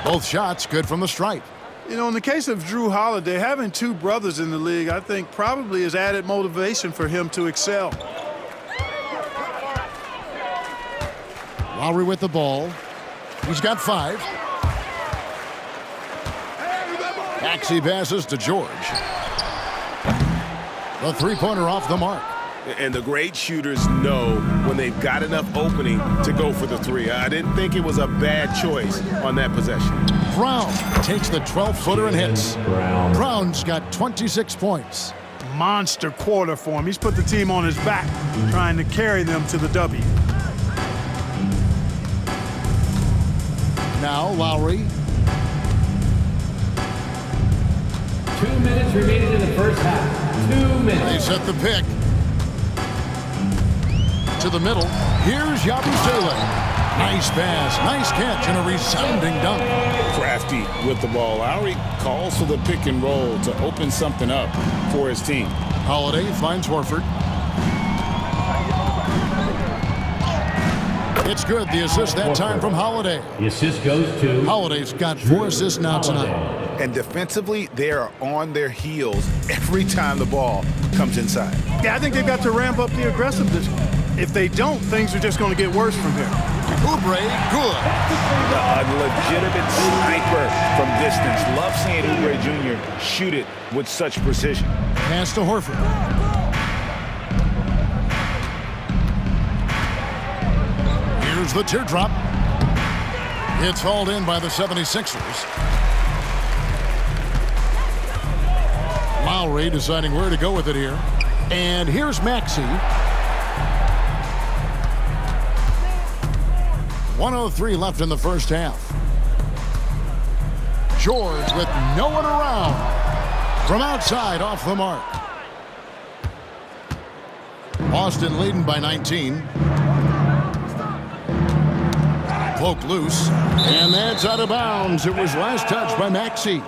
Both shots good from the stripe.
You know, in the case of Drew Holiday, having 2 brothers in the league, I think probably is added motivation for him to excel.
Lowry with the ball. He's got 5. Maxey passes to George. The three-pointer off the mark.
And the great shooters know when they've got enough opening to go for the 3. I didn't think it was a bad choice on that possession.
Brown takes the 12-footer and hits. Brown's got 26 points.
Monster quarter for him. He's put the team on his back, trying to carry them to the W.
Now Lowry.
2 minutes remaining in the first half. 2 minutes.
They set the pick. To the middle. Here's Yabusele. Nice pass, nice catch, and a resounding dunk.
Crafty with the ball. Lowry calls for the pick and roll to open something up for his team.
Holiday finds Horford. It's good. The assist that time from Holiday.
The assist goes to
Holiday's got 4 assists now tonight.
And defensively, they are on their heels every time the ball comes inside.
Yeah, I think they've got to ramp up the aggressiveness. If they don't, things are just going to get worse from here.
Oubre, good.
A legitimate sniper from distance. Love seeing Oubre Jr. shoot it with such precision.
Pass to Horford. Here's the teardrop. It's hauled in by the 76ers. Lowry deciding where to go with it here. And here's Maxey. 1:03 left in the first half. George with no one around. From outside, off the mark. Boston leading by 19. Poke loose. And that's out of bounds. It was last touched by Maxey.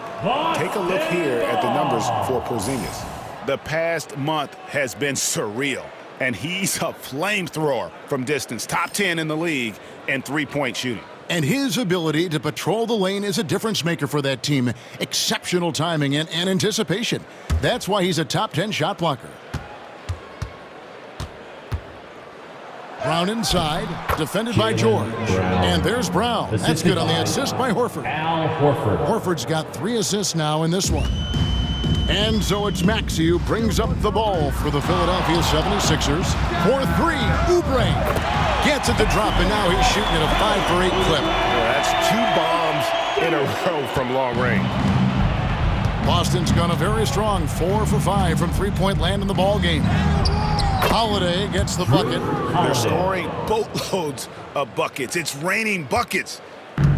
Take a look here at the numbers for Porzingis. The past month has been surreal, and he's a flamethrower from distance. Top 10 in the league in three-point shooting.
And his ability to patrol the lane is a difference maker for that team. Exceptional timing and anticipation. That's why he's a top 10 shot blocker. Brown inside, defended by George. And there's Brown. That's good on the assist by Horford.
Al Horford.
Horford's got 3 assists now in this one. And so it's Maxey who brings up the ball for the Philadelphia 76ers. For 3, Oubre gets it to drop, and now he's shooting at a 5-for-8 clip.
Well, that's 2 bombs in a row from long range.
Boston's gone a very strong 4 for 5 from three-point land in the ball game. Holiday gets the bucket.
They're scoring boatloads of buckets. It's raining buckets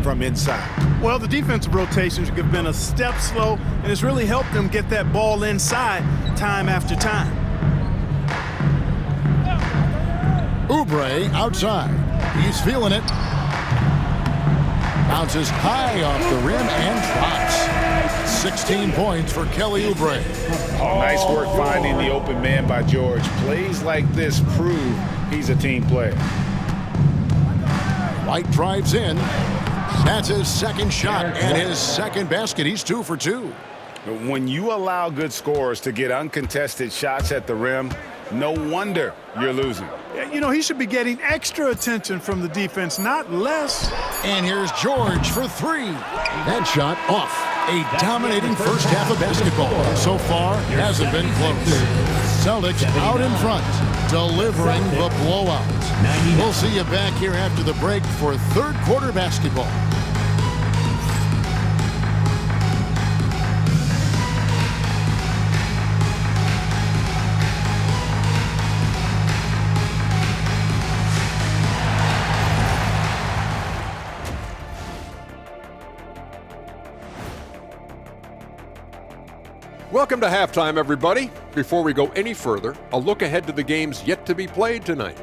from inside.
Well, the defensive rotations have been a step slow, and it's really helped them get that ball inside time after time.
Oubre outside. He's feeling it. Bounces high off the rim and drops. 16 points for Kelly Oubre.
Nice work finding the open man by George. Plays like this prove he's a team player.
White drives in. That's his second shot and his second basket. He's 2 for 2.
When you allow good scorers to get uncontested shots at the rim, no wonder you're losing.
You know, he should be getting extra attention from the defense, not less.
And here's George for 3. That shot off. A dominating first half of basketball. And so far, hasn't been close. Celtics out in front, delivering the blowout. We'll see you back here after the break for third quarter basketball.
Welcome to halftime, everybody. Before we go any further, a look ahead to the games yet to be played tonight.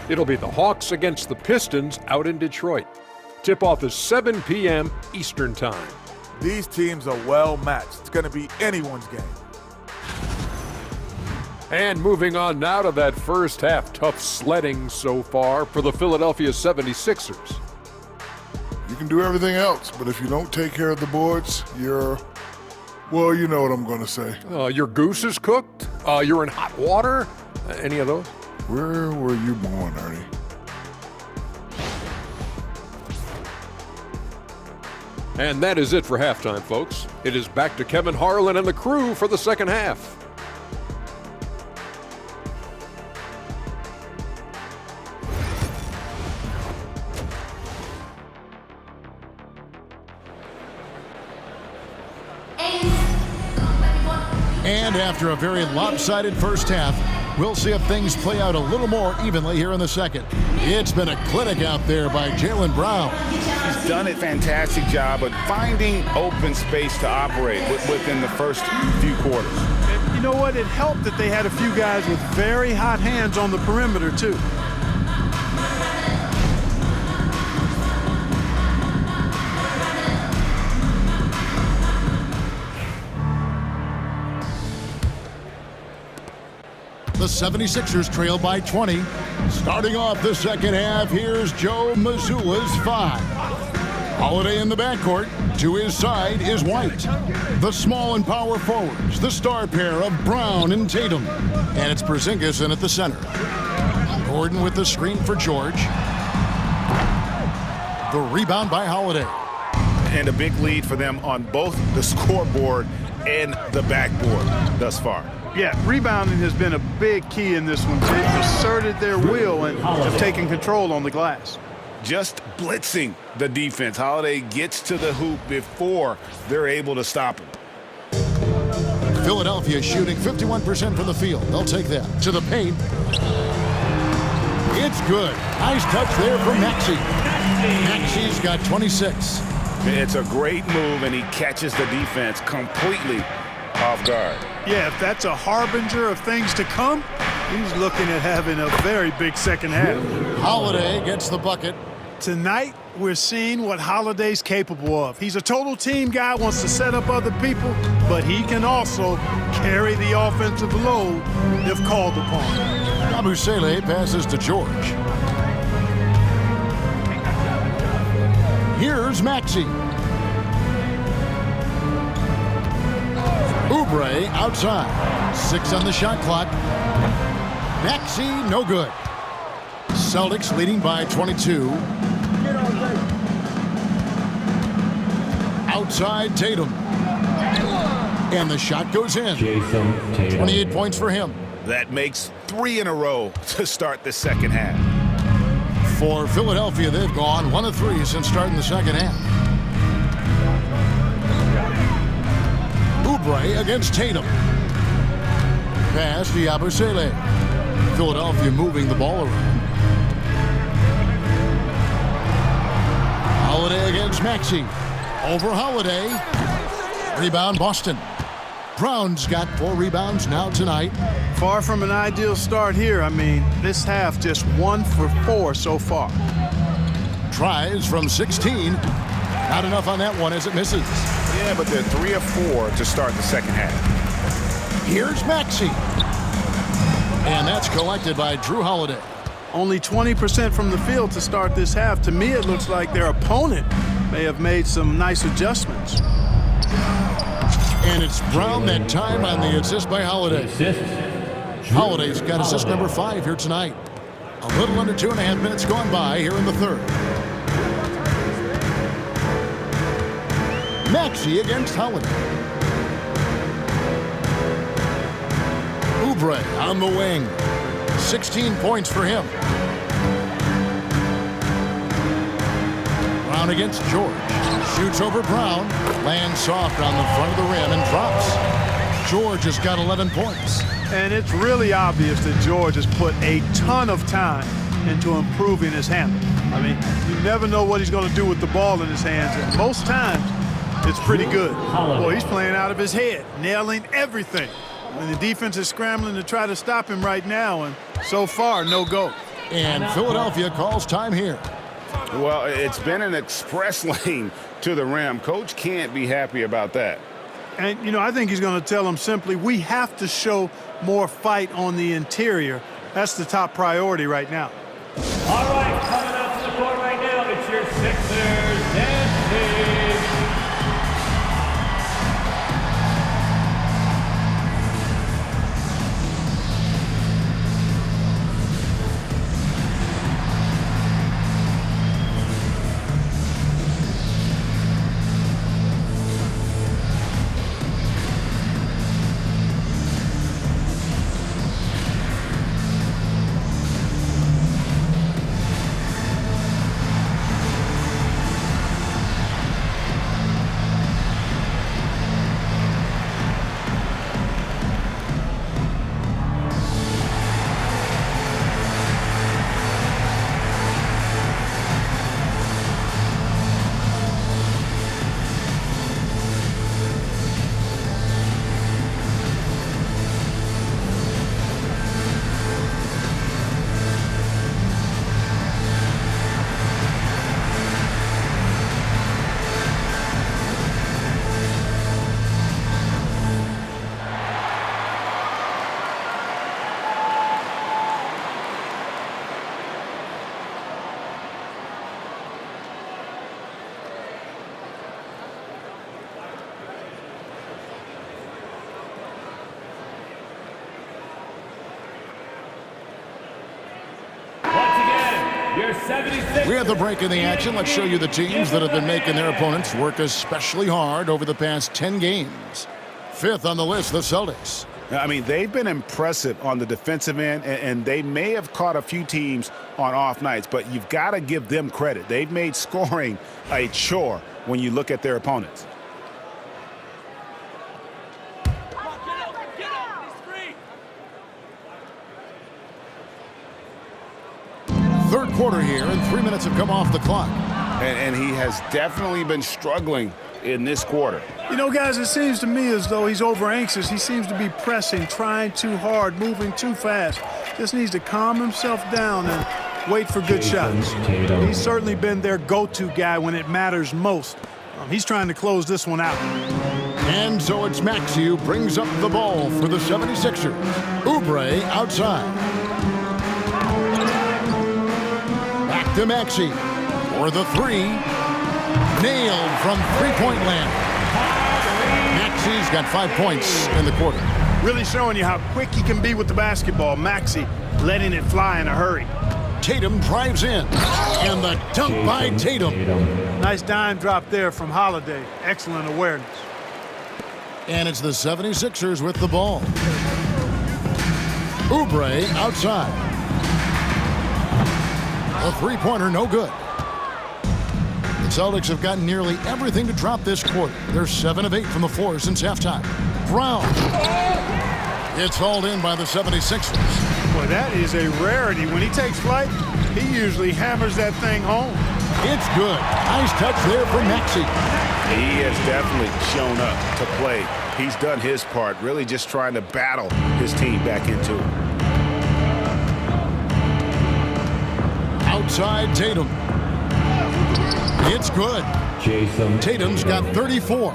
It'll be the Hawks against the Pistons out in Detroit. Tip-off is 7 p.m. Eastern Time.
These teams are well matched. It's going to be anyone's game.
And moving on now to that first half tough sledding so far for the Philadelphia 76ers.
You can do everything else, but if you don't take care of the boards, well, you know what I'm going to say.
Your goose is cooked? You're in hot water? Any of those?
Where were you born, Ernie?
And that is it for halftime, folks. It is back to Kevin Harlan and the crew for the second half.
And after a very lopsided first half, we'll see if things play out a little more evenly here in the second. It's been a clinic out there by Jaylen Brown.
He's done a fantastic job of finding open space to operate within the first few quarters.
And you know what? It helped that they had a few guys with very hot hands on the perimeter, too.
The 76ers trail by 20. Starting off the second half, here's Joe Mazzulla's 5. Holiday in the backcourt. To his side is White. The small and power forwards, the star pair of Brown and Tatum. And it's Porzingis in at the center. Gordon with the screen for George. The rebound by Holiday.
And a big lead for them on both the scoreboard and the backboard thus far.
Yeah, rebounding has been a big key in this one. They've asserted their will and have taken control on the glass.
Just blitzing the defense. Holiday gets to the hoop before they're able to stop him.
Philadelphia shooting 51% from the field. They'll take that to the paint. It's good. Nice touch there from Maxey. Maxey's got 26.
It's a great move, and he catches the defense completely off guard.
Yeah, if that's a harbinger of things to come, he's looking at having a very big second half.
Holiday gets the bucket.
Tonight, we're seeing what Holiday's capable of. He's a total team guy, wants to set up other people, but he can also carry the offensive load if called upon.
Abusele passes to George. Here's Maxey. Oubre outside. 6 on the shot clock. Maxey, no good. Celtics leading by 22. Outside Tatum. And the shot goes in.
Jason Tatum.
28 points for him.
That makes 3 in a row to start the second half.
For Philadelphia, they've gone 1 of 3 since starting the second half. Oubre against Tatum. Pass to Yabusele. Philadelphia moving the ball around. Holiday against Maxey. Over Holiday. Rebound Boston. Brown's got 4 rebounds now tonight.
Far from an ideal start here. I mean, this half just 1 for 4 so far.
Tries from 16. Not enough on that one as it misses.
Yeah, but they're 3 of 4 to start the second half.
Here's Maxey. And that's collected by Drew Holiday.
Only 20% from the field to start this half. To me, it looks like their opponent may have made some nice adjustments.
And it's Brown that time on the assist by Holiday. Holiday's got assist number 5 here tonight. A little under 2.5 minutes gone by here in the third. Maxey against Holiday. Oubre on the wing. 16 points for him. Brown against George. Shoots over Brown. Lands soft on the front of the rim and drops. George has got 11 points.
And it's really obvious that George has put a ton of time into improving his handle. I mean, you never know what he's going to do with the ball in his hands. And most times, it's pretty good. Boy, he's playing out of his head, nailing everything. And the defense is scrambling to try to stop him right now, and so far, no go.
And Philadelphia calls time here.
Well, it's been an express lane to the rim. Coach can't be happy about that.
And, you know, I think he's going to tell them simply, we have to show more fight on the interior. That's the top priority right now.
All right, coming out to the court right now, it's your Sixers dancing.
We have the break in the action. Let's show you the teams that have been making their opponents work especially hard over the past 10 games. 5th on the list, the Celtics.
I mean, they've been impressive on the defensive end, and they may have caught a few teams on off nights, but you've got to give them credit. They've made scoring a chore when you look at their opponents.
Third quarter here, and 3 minutes have come off the clock.
And he has definitely been struggling in this quarter.
You know, guys, it seems to me as though he's over anxious. He seems to be pressing, trying too hard, moving too fast. Just needs to calm himself down and wait for good shots. He's certainly been their go-to guy when it matters most. He's trying to close this one out.
And so it's Maxey who brings up the ball for the 76ers. Oubre outside. Back to Maxey for the 3. nailed from three-point land. Maxi's got 5 points in the quarter.
Really showing you how quick he can be with the basketball. Maxi letting it fly in a hurry.
Tatum drives in, and the dunk by Tatum.
Nice dime drop there from Holiday. Excellent awareness.
And it's the 76ers with the ball. Oubre outside. A three-pointer, no good. The Celtics have gotten nearly everything to drop this quarter. They're 7 of 8 from the floor since halftime. Brown. It's hauled in by the 76ers.
Boy, that is a rarity. When he takes flight, he usually hammers that thing home.
It's good. Nice touch there from Maxi.
He has definitely shown up to play. He's done his part, really just trying to battle his team back into it.
Outside Tatum. It's good. Tatum's got 34.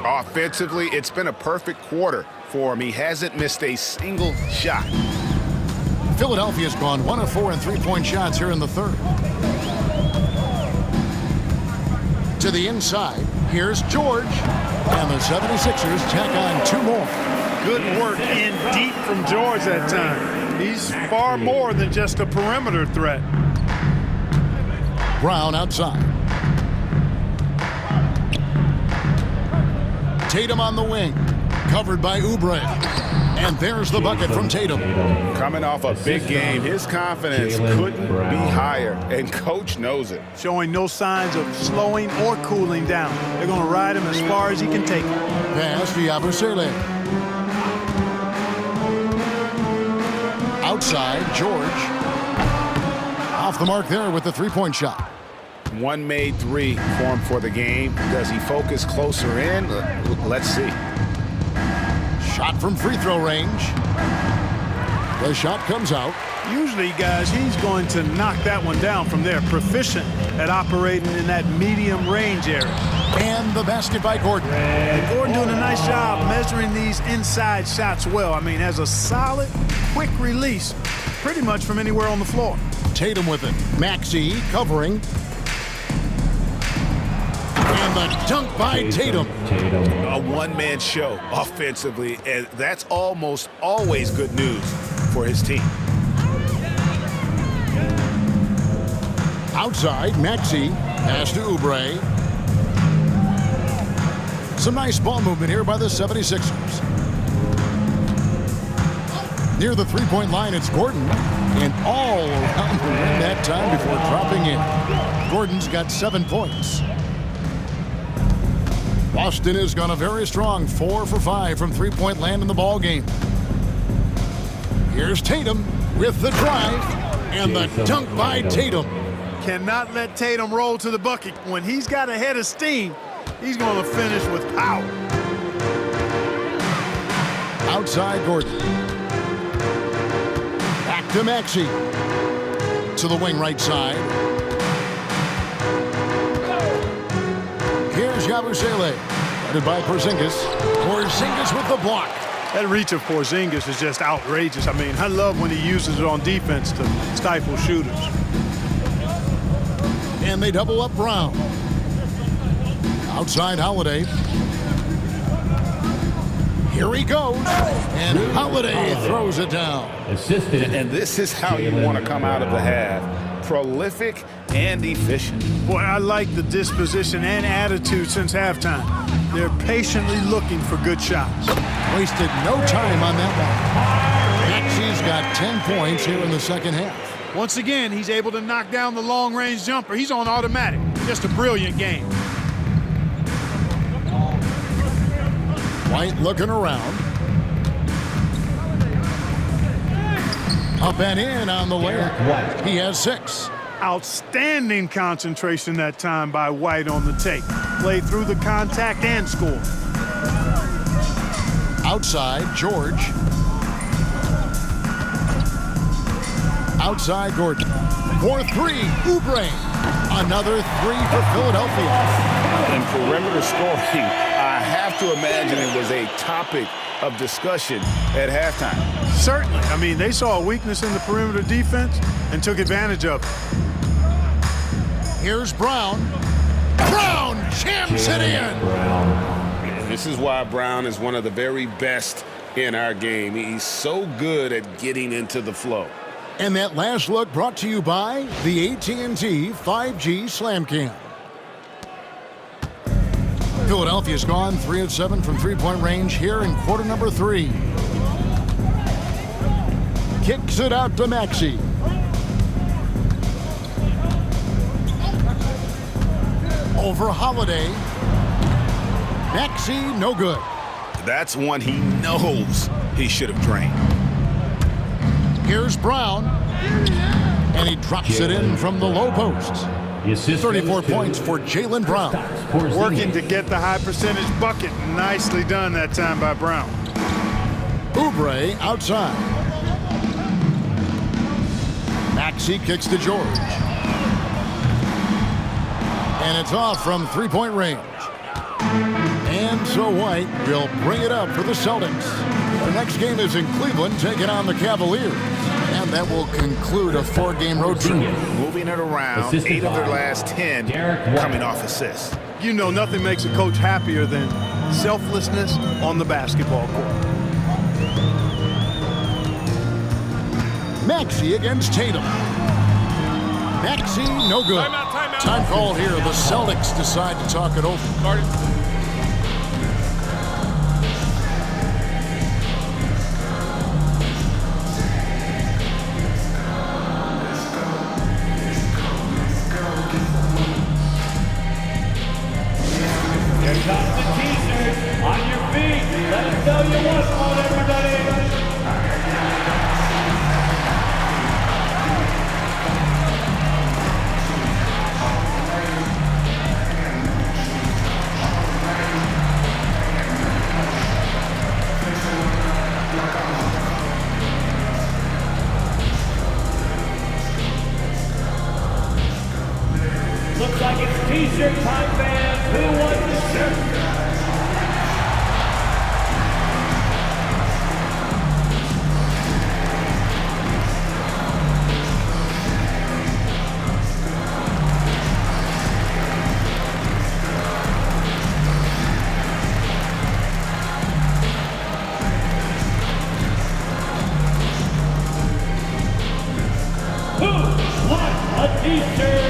Offensively, it's been a perfect quarter for him. He hasn't missed a single shot.
Philadelphia's gone 1 of 4 in three-point shots here in the third. To the inside, here's George. And the 76ers tack on 2 more.
Good work in deep from George that time. He's far more than just a perimeter threat.
Brown outside. Tatum on the wing. Covered by Oubre. And there's the bucket from Tatum.
Coming off a big game, his confidence couldn't be higher, and coach knows it.
Showing no signs of slowing or cooling down. They're going to ride him as far as he can take it.
Pass to Yabusele. Outside, George. Off the mark there with the three-point shot.
One made 3 for him for the game. Does he focus closer in? Let's see.
Shot from free throw range. The shot comes out.
Usually, guys, he's going to knock that one down from there. Proficient at operating in that medium range area.
And the basket by Gordon.
And Gordon doing a nice job measuring these inside shots well. I mean, has a solid, quick release pretty much from anywhere on the floor.
Tatum with it. Maxi covering. And the dunk by Tatum.
A one-man show offensively, and that's almost always good news for his team.
Outside, Maxi. Pass to Oubre. Some nice ball movement here by the 76ers. Near the three-point line, it's Gordon. And all around the rim that time before dropping in. Gordon's got 7 points. Boston has gone a very strong 4 for 5 from three-point land in the ball game. Here's Tatum with the drive and the dunk by Tatum.
Cannot let Tatum roll to the bucket. When he's got a head of steam, he's going to finish with power.
Outside Gordon. Back to Maxi. To the wing right side. Here's Yabusele. Headed by Porzingis. Porzingis with the block.
That reach of Porzingis is just outrageous. I mean, I love when he uses it on defense to stifle shooters.
And they double up Brown. Outside Holiday. Here he goes. And Holiday throws it down.
Assisted.
And this is how you want to come out of the half. Prolific and efficient.
Boy, I like the disposition and attitude since halftime. They're patiently looking for good shots.
Wasted no time on that one. Maxi's got 10 points here in the second half.
Once again, he's able to knock down the long-range jumper. He's on automatic. Just a brilliant game.
White looking around. Up and in on the layup. He has 6.
Outstanding concentration that time by White on the take. Played through the contact and scored.
Outside, George. Outside, Gordon. For 3, Oubre. Another 3 for Philadelphia.
And perimeter scoring, I have to imagine it was a topic of discussion at halftime.
Certainly. I mean, they saw a weakness in the perimeter defense and took advantage of it.
Here's Brown. Brown jams it in.
Brown.
This is why Brown is one of the very best in our game. He's so good at getting into the flow.
And that last look brought to you by the AT&T 5G Slam Cam. Philadelphia's gone 3 of 7 from three-point range here in quarter number 3. Kicks it out to Maxey. Over Holiday. Maxey, no good.
That's one he knows he should have drained.
Here's Brown. And he drops it in from the low post. 34 points for Jaylen Brown.
Working to get the high percentage bucket. Nicely done that time by Brown.
Oubre outside. Maxey kicks to George. And it's off from three-point range. And so White will bring it up for the Celtics. The next game is in Cleveland, taking on the Cavaliers. And that will conclude a 4-game road trip.
Moving it around, 8 of their last 10 coming off assists.
You know, nothing makes a coach happier than selflessness on the basketball court.
Maxey against Tatum. Maxey, no good.
Timeout.
Time call here. The Celtics decide to talk it over.
Here comes the t-shirt. On your feet. Let us know you want one, everybody. Looks like it's t-shirt time, fans. Who wants the shirt? Who wants a t-shirt?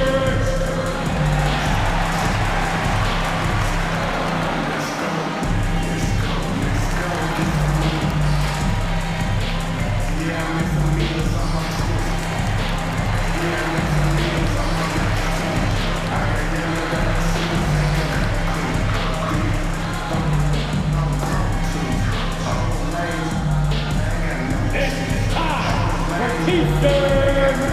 It's time for t-shirt.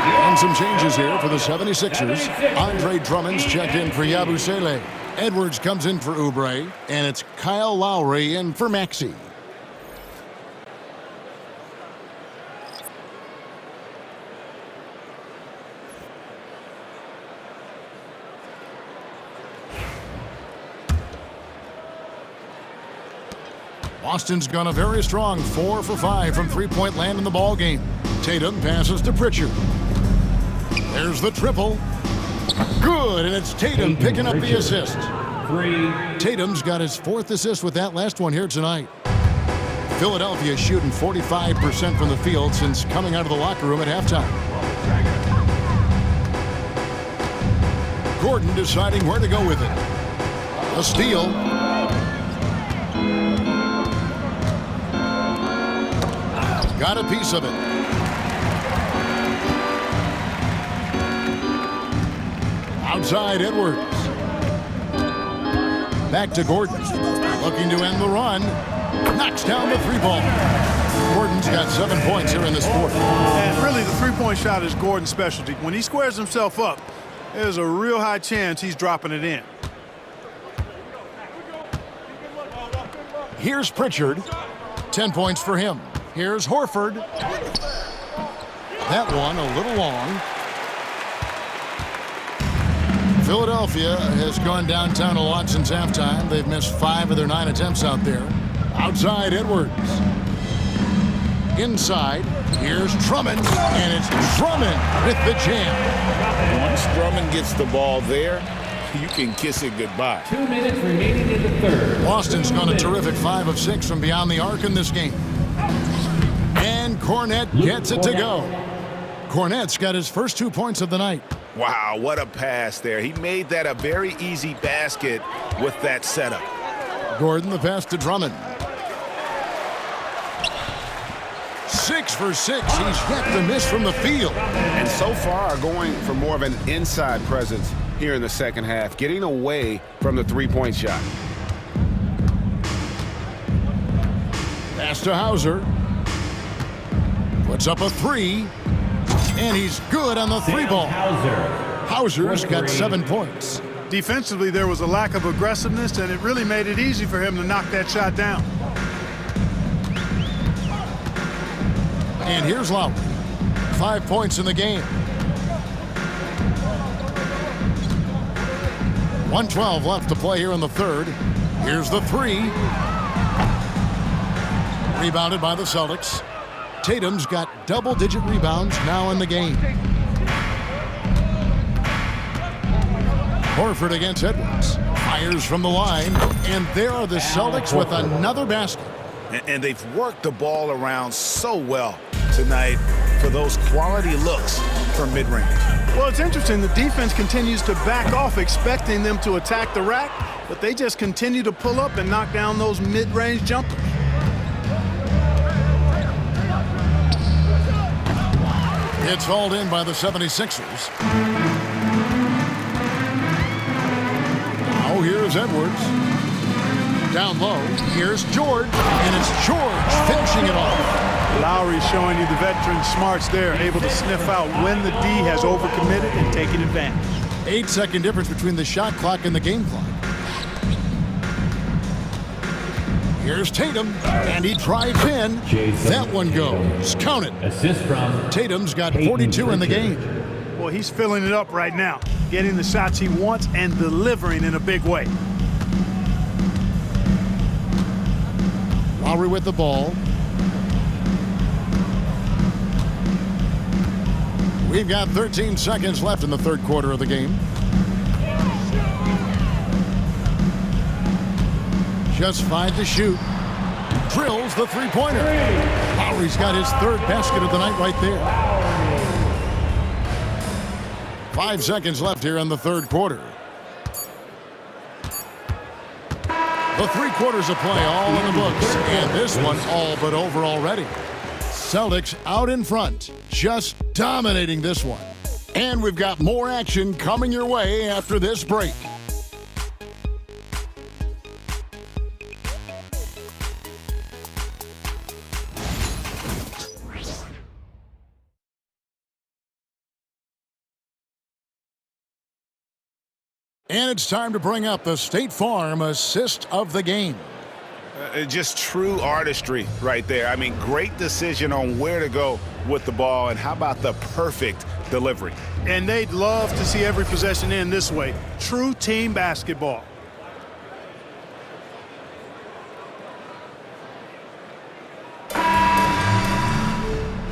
And some changes here for the 76ers. Andre Drummond's checked in for Yabusele. Edwards comes in for Oubre. And it's Kyle Lowry in for Maxey. Boston's gone a very strong 4 for 5 from three-point land in the ball game. Tatum passes to Pritchard. There's the triple. Good, and it's Tatum picking up the assist. Tatum's got his 4th assist with that last one here tonight. Philadelphia shooting 45% from the field since coming out of the locker room at halftime. Gordon deciding where to go with it. A steal. Got a piece of it. Outside Edwards. Back to Gordon. Looking to end the run. Knocks down the 3-ball. Gordon's got 7 points here in this fourth.
And really, the three-point shot is Gordon's specialty. When he squares himself up, there's a real high chance he's dropping it in.
Here's Pritchard. 10 points for him. Here's Horford. That one a little long. Philadelphia has gone downtown a lot since halftime. They've missed 5 of their 9 attempts out there. Outside Edwards. Inside. Here's Drummond, and it's Drummond with the jam.
Once Drummond gets the ball there, you can kiss it goodbye.
2 minutes remaining in the third.
Boston's gone a terrific 5 of 6 from beyond the arc in this game. And Cornet gets it to go. Cornet's got his first 2 points of the night.
Wow, what a pass there. He made that a very easy basket with that setup.
Gordon, the pass to Drummond. 6 for 6. He's yet to miss from the field.
And so far, going for more of an inside presence here in the second half, getting away from the three-point shot.
Pass to Hauser. Puts up a 3. And he's good on the 3-ball. Hauser's got 7 points.
Defensively, there was a lack of aggressiveness, and it really made it easy for him to knock that shot down.
And here's Lowry. 5 points in the game. 1:12 left to play here in the third. Here's the 3. Rebounded by the Celtics. Tatum's got double-digit rebounds now in the game. Horford against Edwards. Fires from the line. And there are the Celtics with another basket.
And they've worked the ball around so well tonight for those quality looks from mid-range.
Well, it's interesting. The defense continues to back off, expecting them to attack the rack, but they just continue to pull up and knock down those mid-range jumpers.
It's hauled in by the 76ers. Now here's Edwards. Down low, here's George, and it's George finishing it off.
Lowry showing you the veteran smarts there, able to sniff out when the D has overcommitted and taking advantage.
8-second difference between the shot clock and the game clock. Here's Tatum, and he drives in. That one goes. Count it.
Assist from
Tatum's got 42 in the game.
Well, he's filling it up right now, getting the shots he wants and delivering in a big way.
Lowry with the ball. We've got 13 seconds left in the third quarter of the game. Just 5 to shoot. Drills the three-pointer. Lowry's got his third basket of the night right there. 5 seconds left here in the third quarter. The 3 quarters of play all in the books, and this one all but over already. Celtics out in front, just dominating this one. And we've got more action coming your way after this break. And it's time to bring up the State Farm assist of the game.
Just true artistry right there. I mean, great decision on where to go with the ball, and how about the perfect delivery?
And they'd love to see every possession end this way. True team basketball.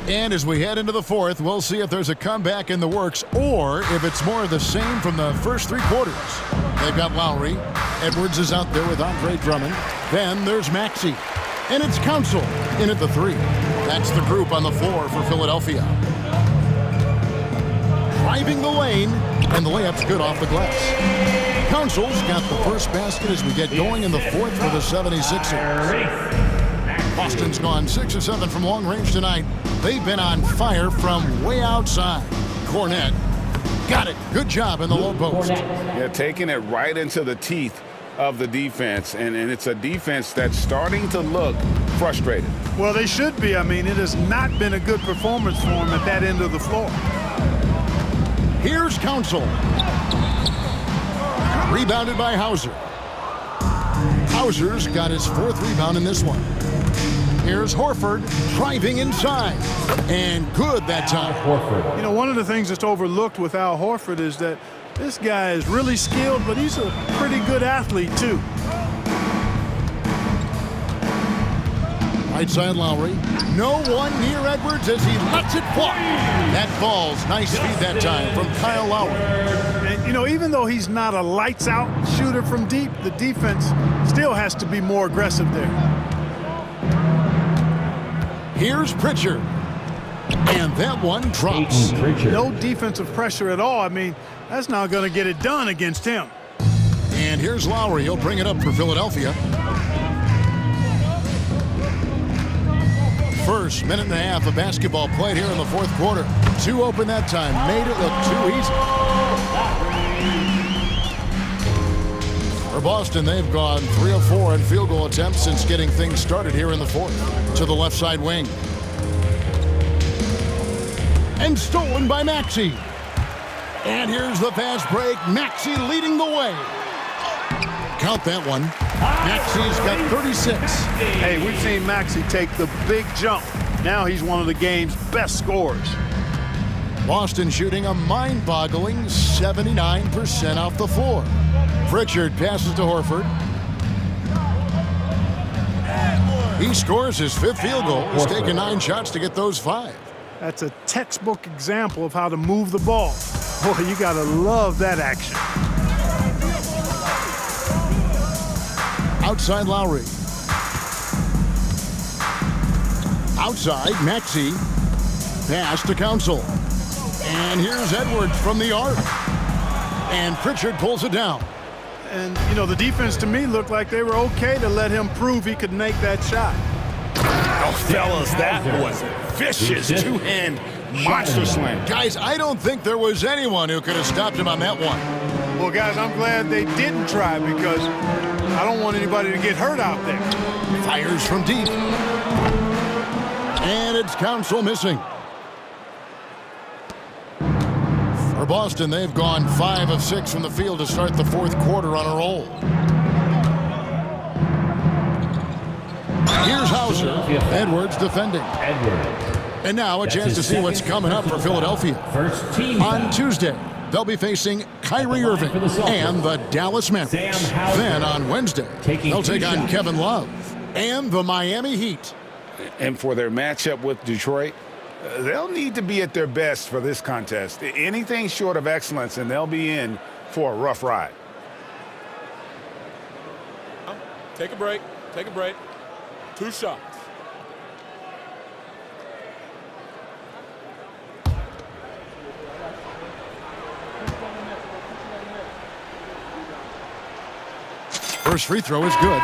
And as we head into the fourth, we'll see if there's a comeback in the works or if it's more of the same from the first 3 quarters. They've got Lowry. Edwards is out there with Andre Drummond. Then there's Maxey. And it's Council in at the 3. That's the group on the floor for Philadelphia. Driving the lane, and the layup's good off the glass. Council's got the first basket as we get going in the fourth for the 76ers. Boston's gone 6 of 7 from long range tonight. They've been on fire from way outside. Cornet got it. Good job in the low post.
Yeah, taking it right into the teeth of the defense. And it's a defense that's starting to look frustrated.
Well, they should be. I mean, it has not been a good performance for them at that end of the floor.
Here's Council. Rebounded by Hauser. Hauser's got his 4th rebound in this one. Here's Horford driving inside. And good that time.
You know, one of the things that's overlooked with Al Horford is that this guy is really skilled, but he's a pretty good athlete, too.
Right side Lowry. No one near Edwards as he lets it fly. That ball's nice feed that time from Kyle Lowry.
And, you know, even though he's not a lights-out shooter from deep, the defense still has to be more aggressive there.
Here's Pritchard. And that one drops.
No defensive pressure at all. I mean, that's not going to get it done against him.
And here's Lowry. He'll bring it up for Philadelphia. First minute and a half of basketball played here in the fourth quarter. 2 open that time. Made it look too easy. For Boston, they've gone 3 of 4 in field goal attempts since getting things started here in the fourth. To the left side wing. And stolen by Maxey. And here's the fast break. Maxey leading the way. Count that one. Maxey's got 36.
Hey, we've seen Maxey take the big jump. Now he's one of the game's best scorers.
Boston shooting a mind-boggling 79% off the floor. Pritchard passes to Horford. He scores his 5th field goal. He's taken 9 shots to get those 5.
That's a textbook example of how to move the ball. Boy, you got to love that action.
Outside Lowry. Outside Maxey. Pass to Council. And here's Edwards from the arc. And Pritchard pulls it down.
And, you know, the defense to me looked like they were okay to let him prove he could make that shot.
Oh, fellas, that was a vicious two-hand monster slam.
Guys, I don't think there was anyone who could have stopped him on that one.
Well, guys, I'm glad they didn't try because I don't want anybody to get hurt out there.
Fires from deep. And it's Council missing. For Boston, they've gone 5 of 6 from the field to start the fourth quarter on a roll. Here's Hauser. Edwards defending. And now a chance to see what's coming up for Philadelphia. On Tuesday, they'll be facing Kyrie Irving and the Dallas Mavericks. Then on Wednesday, they'll take on Kevin Love and the Miami Heat.
And for their matchup with Detroit, they'll need to be at their best for this contest. Anything short of excellence, and they'll be in for a rough ride.
Take a break. Take a break. 2 shots.
First free throw is good.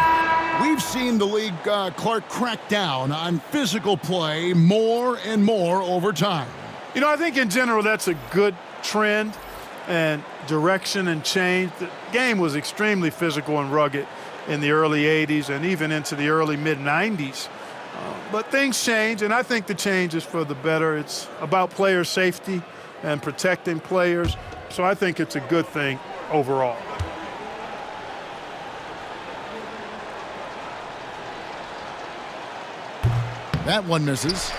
We've seen the league, Clark, crack down on physical play more and more over time.
You know, I think in general that's a good trend and direction and change. The game was extremely physical and rugged in the early 80s and even into the early mid-90s. But things change, and I think the change is for the better. It's about player safety and protecting players, so I think it's a good thing overall.
That one misses.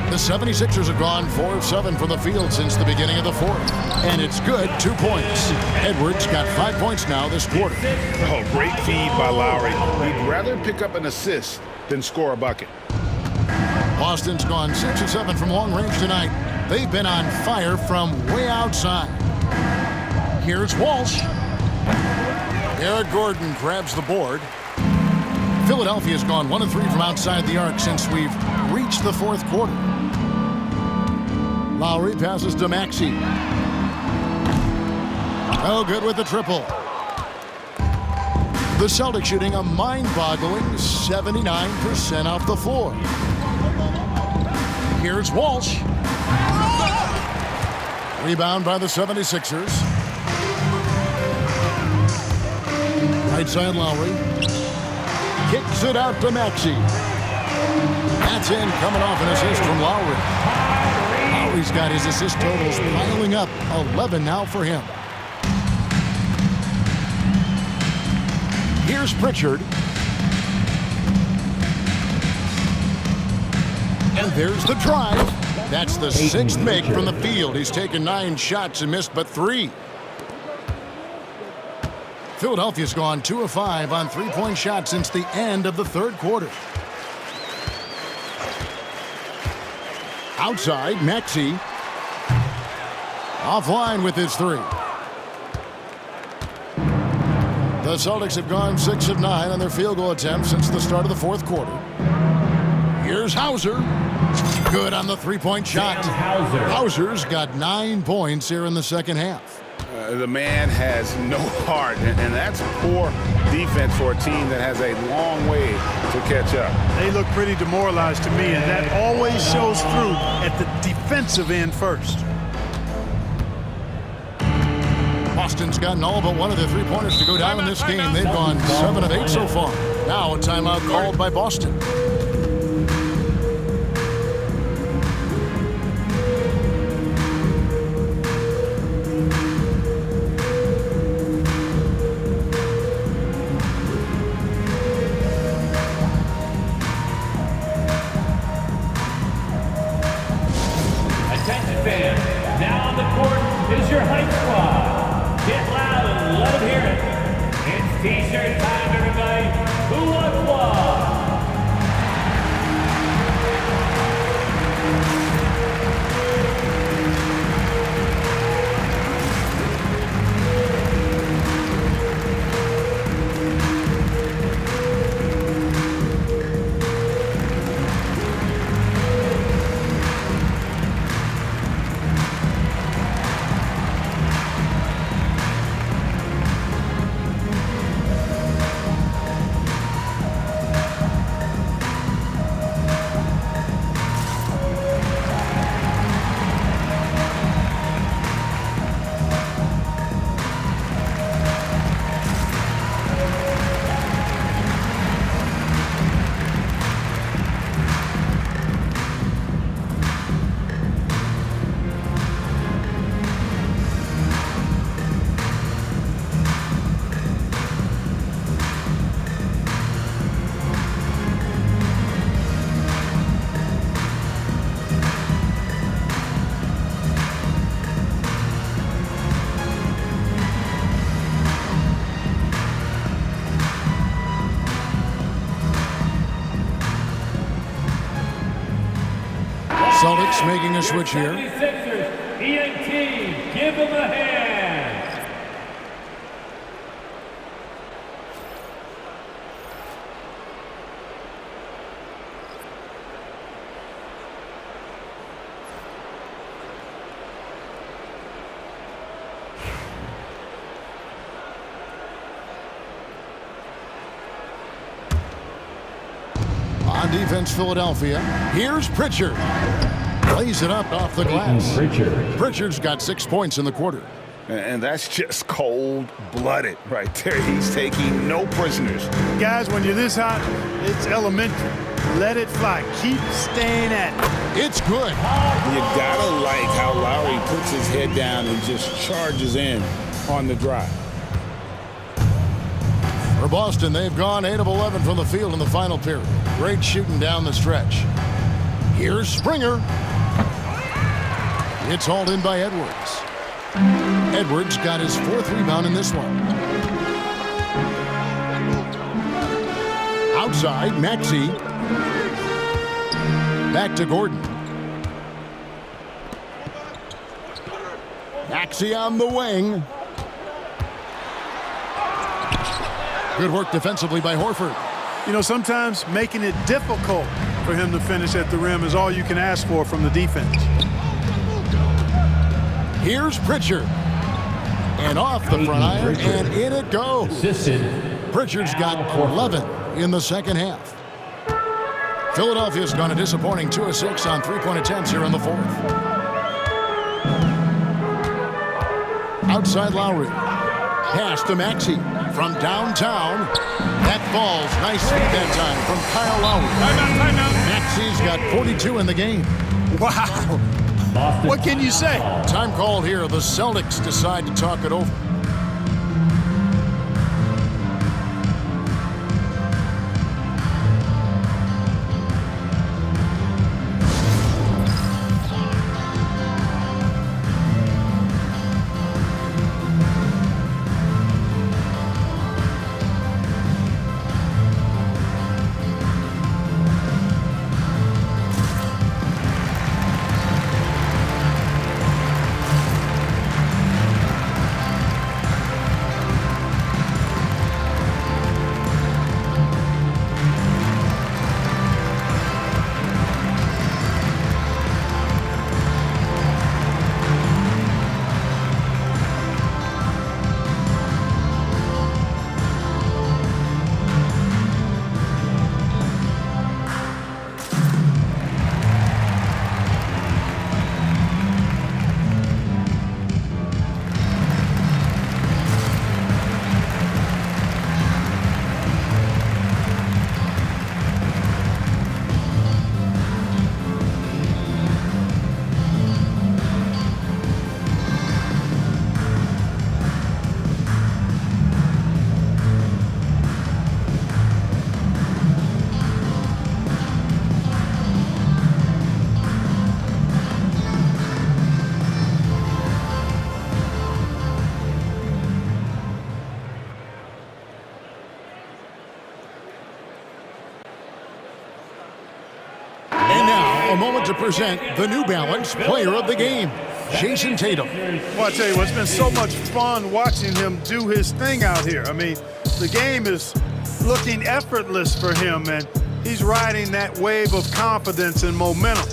The 76ers have gone 4 of 7 from the field since the beginning of the fourth. And it's good, 2 points. Edwards got 5 points now this quarter.
Oh, great feed by Lowry. He'd rather pick up an assist than score a bucket.
Boston's gone 6 of 7 from long range tonight. They've been on fire from way outside. Here's Walsh. Eric Gordon grabs the board. Philadelphia's gone 1 of 3 from outside the arc since we've reached the fourth quarter. Lowry passes to Maxey. Oh, good with the triple. The Celtics shooting a mind-boggling 79% off the floor. Here's Walsh. Rebound by the 76ers. Right side Lowry. Kicks it out to Maxey. That's in, coming off an assist from Lowry. Lowry's got his assist totals piling up. 11 now for him. Here's Pritchard. And there's the drive. That's the 6th make from the field. He's taken 9 shots and missed but 3. Philadelphia's gone 2 of 5 on three-point shots since the end of the third quarter. Outside, Maxey. Offline with his three. The Celtics have gone 6 of 9 on their field goal attempts since the start of the fourth quarter. Here's Hauser. Good on the three-point shot. Hauser's got 9 points here in the second half.
The man has no heart, and that's poor defense for a team that has a long way to catch up.
They look pretty demoralized to me, and that always shows through at the defensive end first.
Boston's gotten all but one of their three-pointers to go down in this game. They've gone 7 of 8 so far. Now a timeout called by Boston.
Attention fans, now on the court is your hype squad. Get loud and let them hear it. It's T-shirt time, everybody. Who wants one?
Celtics making a switch here.
76ers, ENT, give them a hand.
On defense, Philadelphia. Here's Pritchard. Plays it up off the glass. Pritchard's got 6 points in the quarter.
And that's just cold-blooded right there. He's taking no prisoners.
Guys, when you're this hot, it's elementary. Let it fly. Keep staying at it.
It's good.
You gotta like how Lowry puts his head down and just charges in on the drive.
For Boston, they've gone 8 of 11 from the field in the final period. Great shooting down the stretch. Here's Springer. It's hauled in by Edwards. Edwards got his 4th rebound in this one. Outside, Maxey. Back to Gordon. Maxey on the wing. Good work defensively by Horford.
You know, sometimes making it difficult for him to finish at the rim is all you can ask for from the defense.
Here's Pritchard. And off the front iron, and in it goes. Pritchard's got 11 in the second half. Philadelphia's gone a disappointing 2 of 6 on three-point attempts here in the fourth. Outside Lowry. Pass to Maxey from downtown. That falls nicely that time from Kyle Lowry. Maxey's got 42 in the game.
Wow. What can you say?
Time called here. The Celtics decide to talk it over. a moment to present the New Balance Player of the Game, Jason Tatum.
Well, I tell you what, it's been so much fun watching him do his thing out here. I mean, the game is looking effortless for him, and he's riding that wave of confidence and momentum,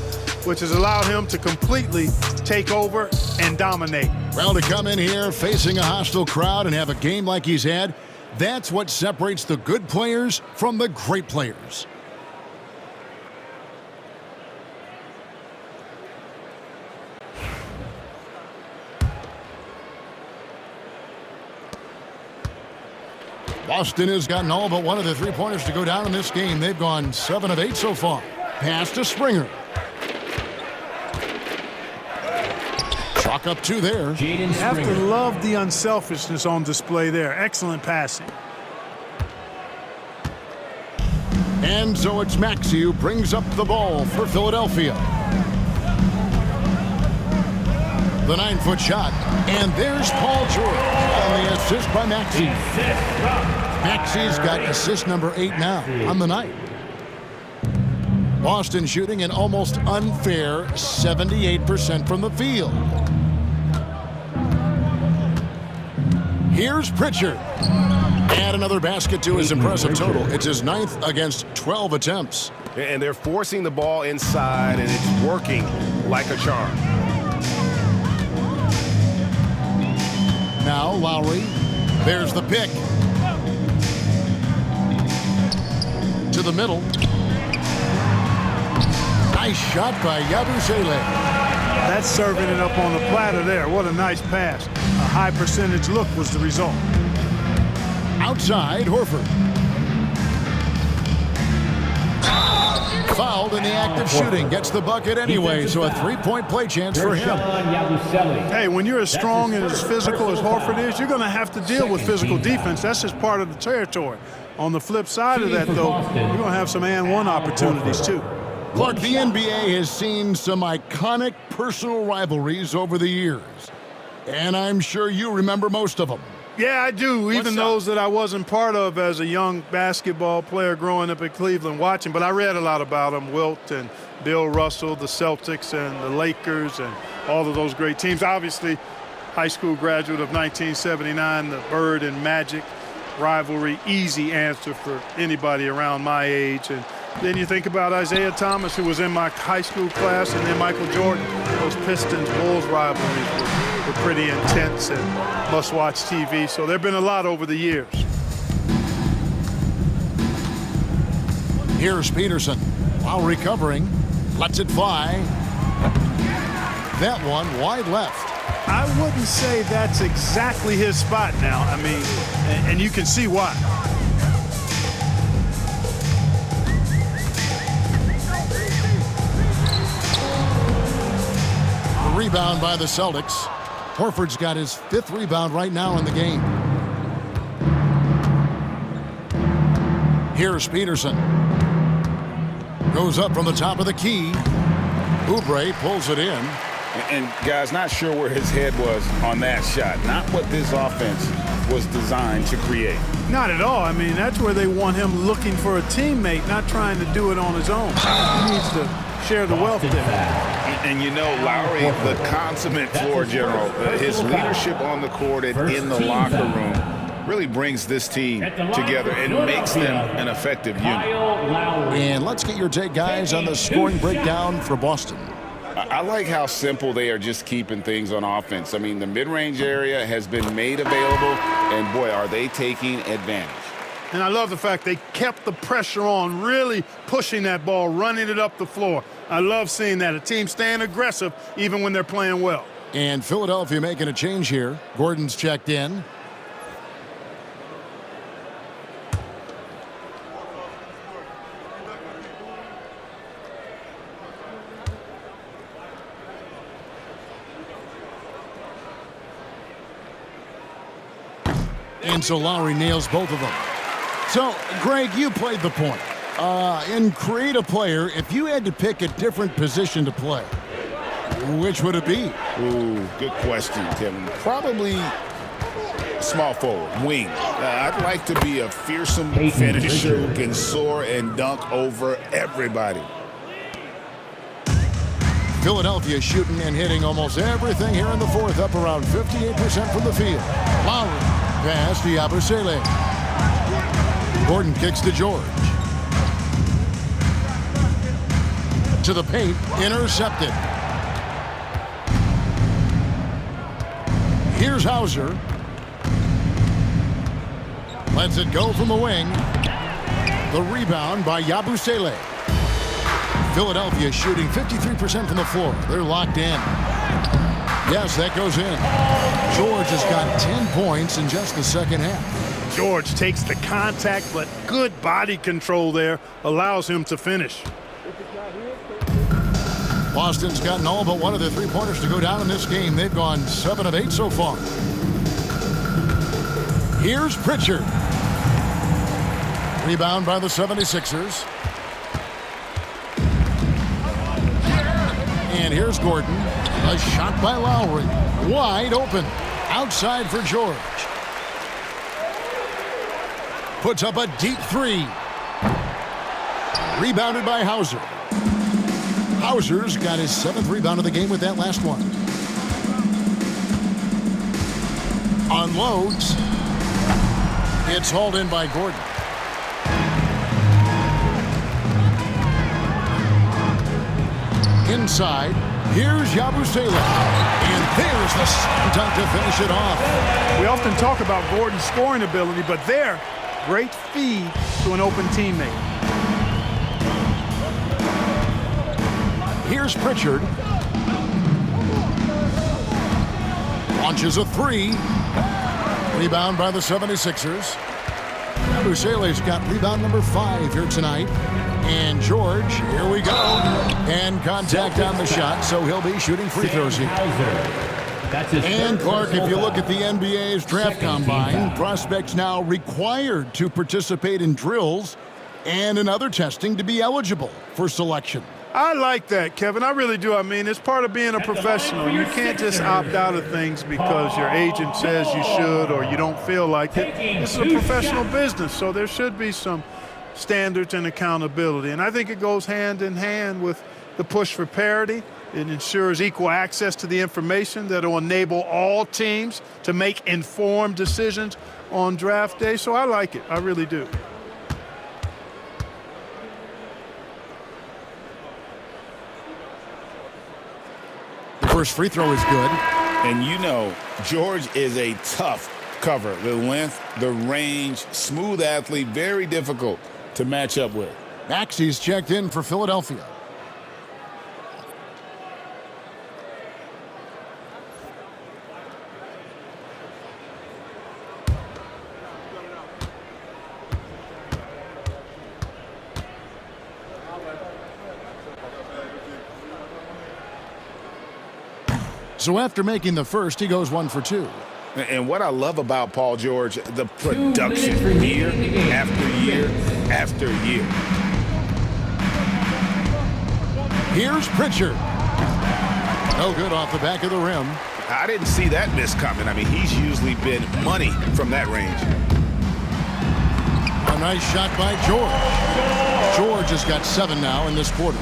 which has allowed him to completely take over and dominate.
Well, to come in here facing a hostile crowd and have a game like he's had, that's what separates the good players from the great players. Boston has gotten all but one of the three-pointers to go down in this game. They've gone 7 of 8 so far. Pass to Springer. Chalk up 2 there.
You have to love the unselfishness on display there. Excellent passing.
And so it's Maxey who brings up the ball for Philadelphia. The 9-foot shot. And there's Paul George on the assist by Maxey. Maxey's got assist number 8 now on the night. Boston shooting an almost unfair 78% from the field. Here's Pritchard. Add another basket to his impressive total. It's his 9th against 12 attempts.
And they're forcing the ball inside, and it's working like a charm.
Now Lowry. There's the pick. To the middle. Nice shot by Yabusele.
That's serving it up on the platter there. What a nice pass. A high percentage look was the result.
Outside, Horford. Fouled in the act of shooting. Gets the bucket anyway, so a 3-point play chance for him.
Hey, when you're as strong and as physical as Horford is, you're going to have to deal with physical defense. That's just part of the territory. On the flip side of that, though, you're going to have some and-one opportunities, too.
Clark, the NBA has seen some iconic personal rivalries over the years, and I'm sure you remember most of them.
Yeah, I do, even those that I wasn't part of as a young basketball player growing up in Cleveland watching, but I read a lot about them, Wilt and Bill Russell, the Celtics and the Lakers and all of those great teams. Obviously, high school graduate of 1979, the Bird and Magic rivalry, easy answer for anybody around my age. And then you think about Isaiah Thomas, who was in my high school class, and then Michael Jordan. Those Pistons-Bulls rivalries were pretty intense and must-watch TV. So there have been a lot over the years.
Here's Peterson. While recovering, lets it fly. That one wide left.
I wouldn't say that's exactly his spot now. I mean, and you can see why.
The rebound by the Celtics. Horford's got his 5th rebound right now in the game. Here's Peterson. Goes up from the top of the key. Oubre pulls it in.
And guys, not sure where his head was on that shot. Not what this offense was designed to create.
Not at all. I mean, that's where they want him looking for a teammate, not trying to do it on his own. He needs to share the wealth there.
And you know, Lowry, the consummate floor general, his leadership on the court and in the locker room really brings this team together and makes them an effective unit.
And let's get your take, guys, on the scoring breakdown for Boston.
I like how simple they are just keeping things on offense. I mean, the mid-range area has been made available, and boy, are they taking advantage.
And I love the fact they kept the pressure on, really pushing that ball, running it up the floor. I love seeing that, a team staying aggressive even when they're playing well.
And Philadelphia making a change here. Gordon's checked in. And so Lowry nails both of them. So, Greg, you played the point. In create a player, if you had to pick a different position to play, which would it be?
Ooh, good question, Tim. Probably small forward, wing. I'd like to be a fearsome finisher who can soar and dunk over everybody.
Philadelphia shooting and hitting almost everything here in the fourth, up around 58% from the field. Lowry, pass to Yabusele. Gordon kicks to George. To the paint, intercepted. Here's Hauser. Lets it go from the wing. The rebound by Yabusele. Philadelphia shooting 53% from the floor. They're locked in. Yes, that goes in. George has got 10 points in just the second half.
George takes the contact, but good body control there allows him to finish.
Boston's gotten all but one of their three-pointers to go down in this game. They've gone 7 of 8 so far. Here's Pritchard. Rebound by the 76ers. And here's Gordon. A shot by Lowry. Wide open. Outside for George. Puts up a deep three. Rebounded by Hauser. Hauser's got his 7th rebound of the game with that last one. Unloads. It's hauled in by Gordon. Inside, here's Yabusele. And there's the slam dunk to finish it off.
We often talk about Gordon's scoring ability, but there, great feed to an open teammate.
Here's Pritchard. Launches a three. Rebound by the 76ers. Yabusele's got rebound number 5 here tonight. And George, here we go. And contact on the shot, so he'll be shooting free throws here. And Clark, if you look at the NBA's draft combine, prospects now required to participate in drills and in other testing to be eligible for selection.
I like that, Kevin. I really do. I mean, it's part of being a professional. You can't just opt out of things because your agent says you should or you don't feel like it. This is a professional business, so there should be some standards and accountability. And I think it goes hand in hand with the push for parity. It ensures equal access to the information that will enable all teams to make informed decisions on draft day. So I like it. I really do.
First free throw is good.
And you know, George is a tough cover. The length, the range, smooth athlete, very difficult to match up with.
Maxey's checked in for Philadelphia. So after making the first, he goes 1 for 2.
And what I love about Paul George, the production year after year after year.
Here's Pritchard. No good off the back of the rim.
I didn't see that miss coming. I mean, he's usually been money from that range.
A nice shot by George. George has got 7 now in this quarter.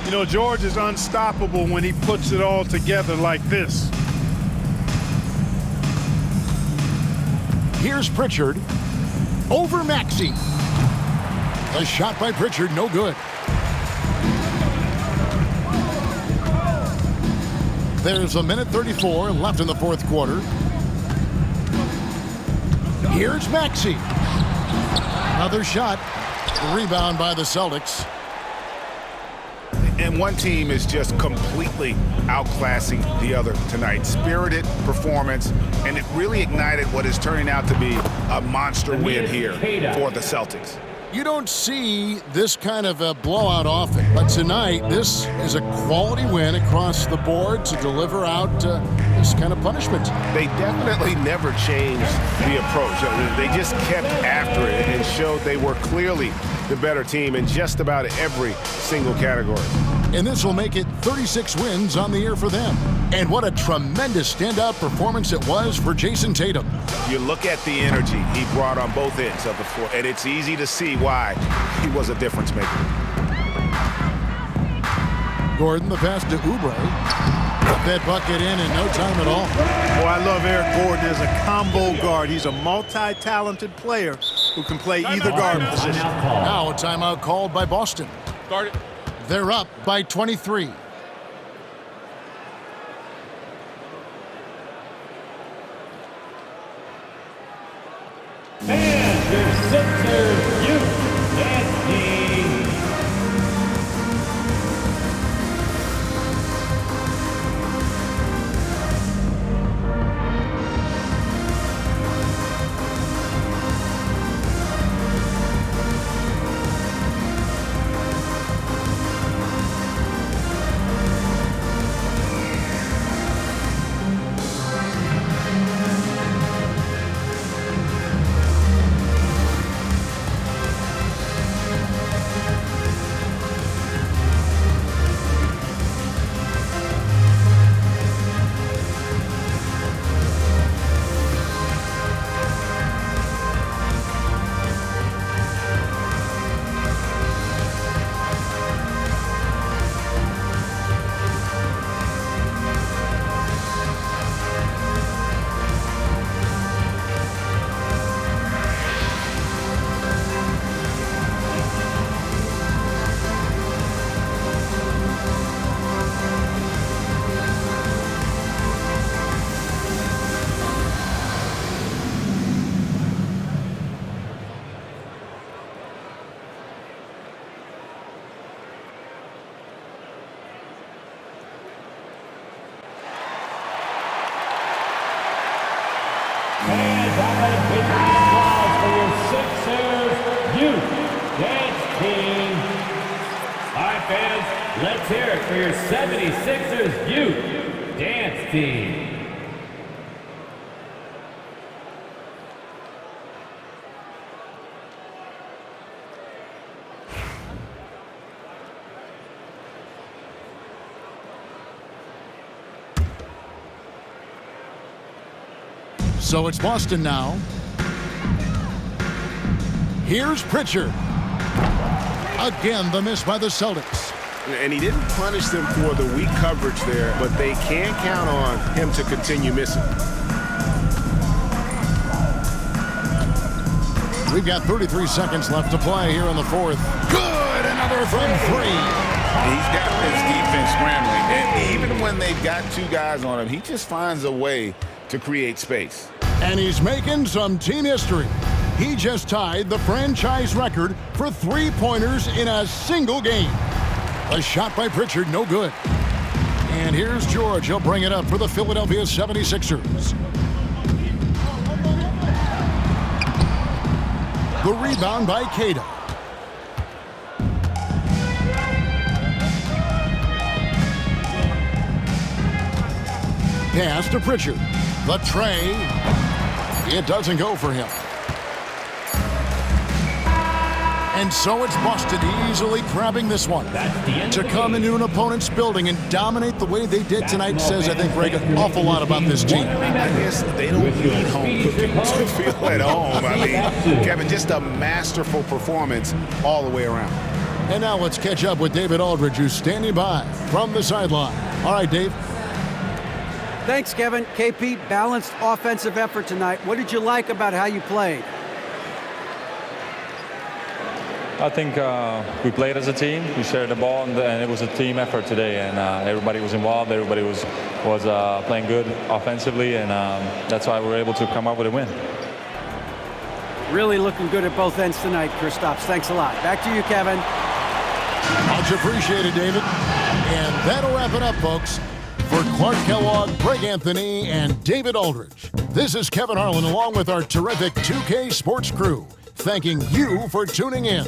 You know, George is unstoppable when he puts it all together like this.
Here's Pritchard. Over Maxey. A shot by Pritchard, no good. There's 1:34 left in the fourth quarter. Here's Maxey. Another shot. Rebound by the Celtics.
And one team is just completely outclassing the other tonight. Spirited performance, and it really ignited what is turning out to be a monster win here for the Celtics.
You don't see this kind of a blowout often, but tonight this is a quality win across the board to deliver out this kind of punishment.
They definitely never changed the approach. They just kept after it and showed they were clearly the better team in just about every single category.
And this will make it 36 wins on the year for them. And what a tremendous standout performance it was for Jason Tatum.
You look at the energy he brought on both ends of the floor, and it's easy to see why he was a difference maker.
Gordon, the pass to Oubre. Put that bucket in no time at all.
Boy, I love Eric Gordon as a combo guard. He's a multi-talented player who can play either guard position.
Now a timeout called by Boston.
Guard it.
They're up by 23.
And your Sixers youth dance team. And how about a big applause for your Sixers youth dance team. All right, fans, let's hear it for your 76ers youth dance team.
So it's Boston now. Here's Pritchard. Again, the miss by the Celtics.
And he didn't punish them for the weak coverage there, but they can't count on him to continue missing.
We've got 33 seconds left to play here in the fourth. Good, another from three.
He's got this defense scrambling, and even when they've got two guys on him, he just finds a way to create space.
And he's making some team history. He just tied the franchise record for three-pointers in a single game. A shot by Pritchard, no good. And here's George. He'll bring it up for the Philadelphia 76ers. The rebound by Cato. Pass to Pritchard. The tray. It doesn't go for him. And so it's Boston easily grabbing this one. To come into an opponent's building and dominate the way they did tonight says, I think, Greg, an awful lot about this team.
I guess they don't need home cooking to feel at home. I mean, Kevin, just a masterful performance all the way around.
And now let's catch up with David Aldridge, who's standing by from the sideline. All right, Dave.
Thanks, Kevin. KP, balanced offensive effort tonight. What did you like about how you played?
I think we played as a team. We shared the ball, and it was a team effort today. And everybody was involved. Everybody was playing good offensively, and that's why we were able to come up with a win.
Really looking good at both ends tonight, Kristaps. Thanks a lot. Back to you, Kevin.
Much appreciated, David. And that'll wrap it up, folks. For Clark Kellogg, Greg Anthony, and David Aldridge, this is Kevin Harlan along with our terrific 2K Sports crew, thanking you for tuning in.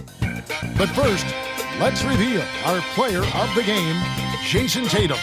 But first, let's reveal our player of the game, Jason Tatum.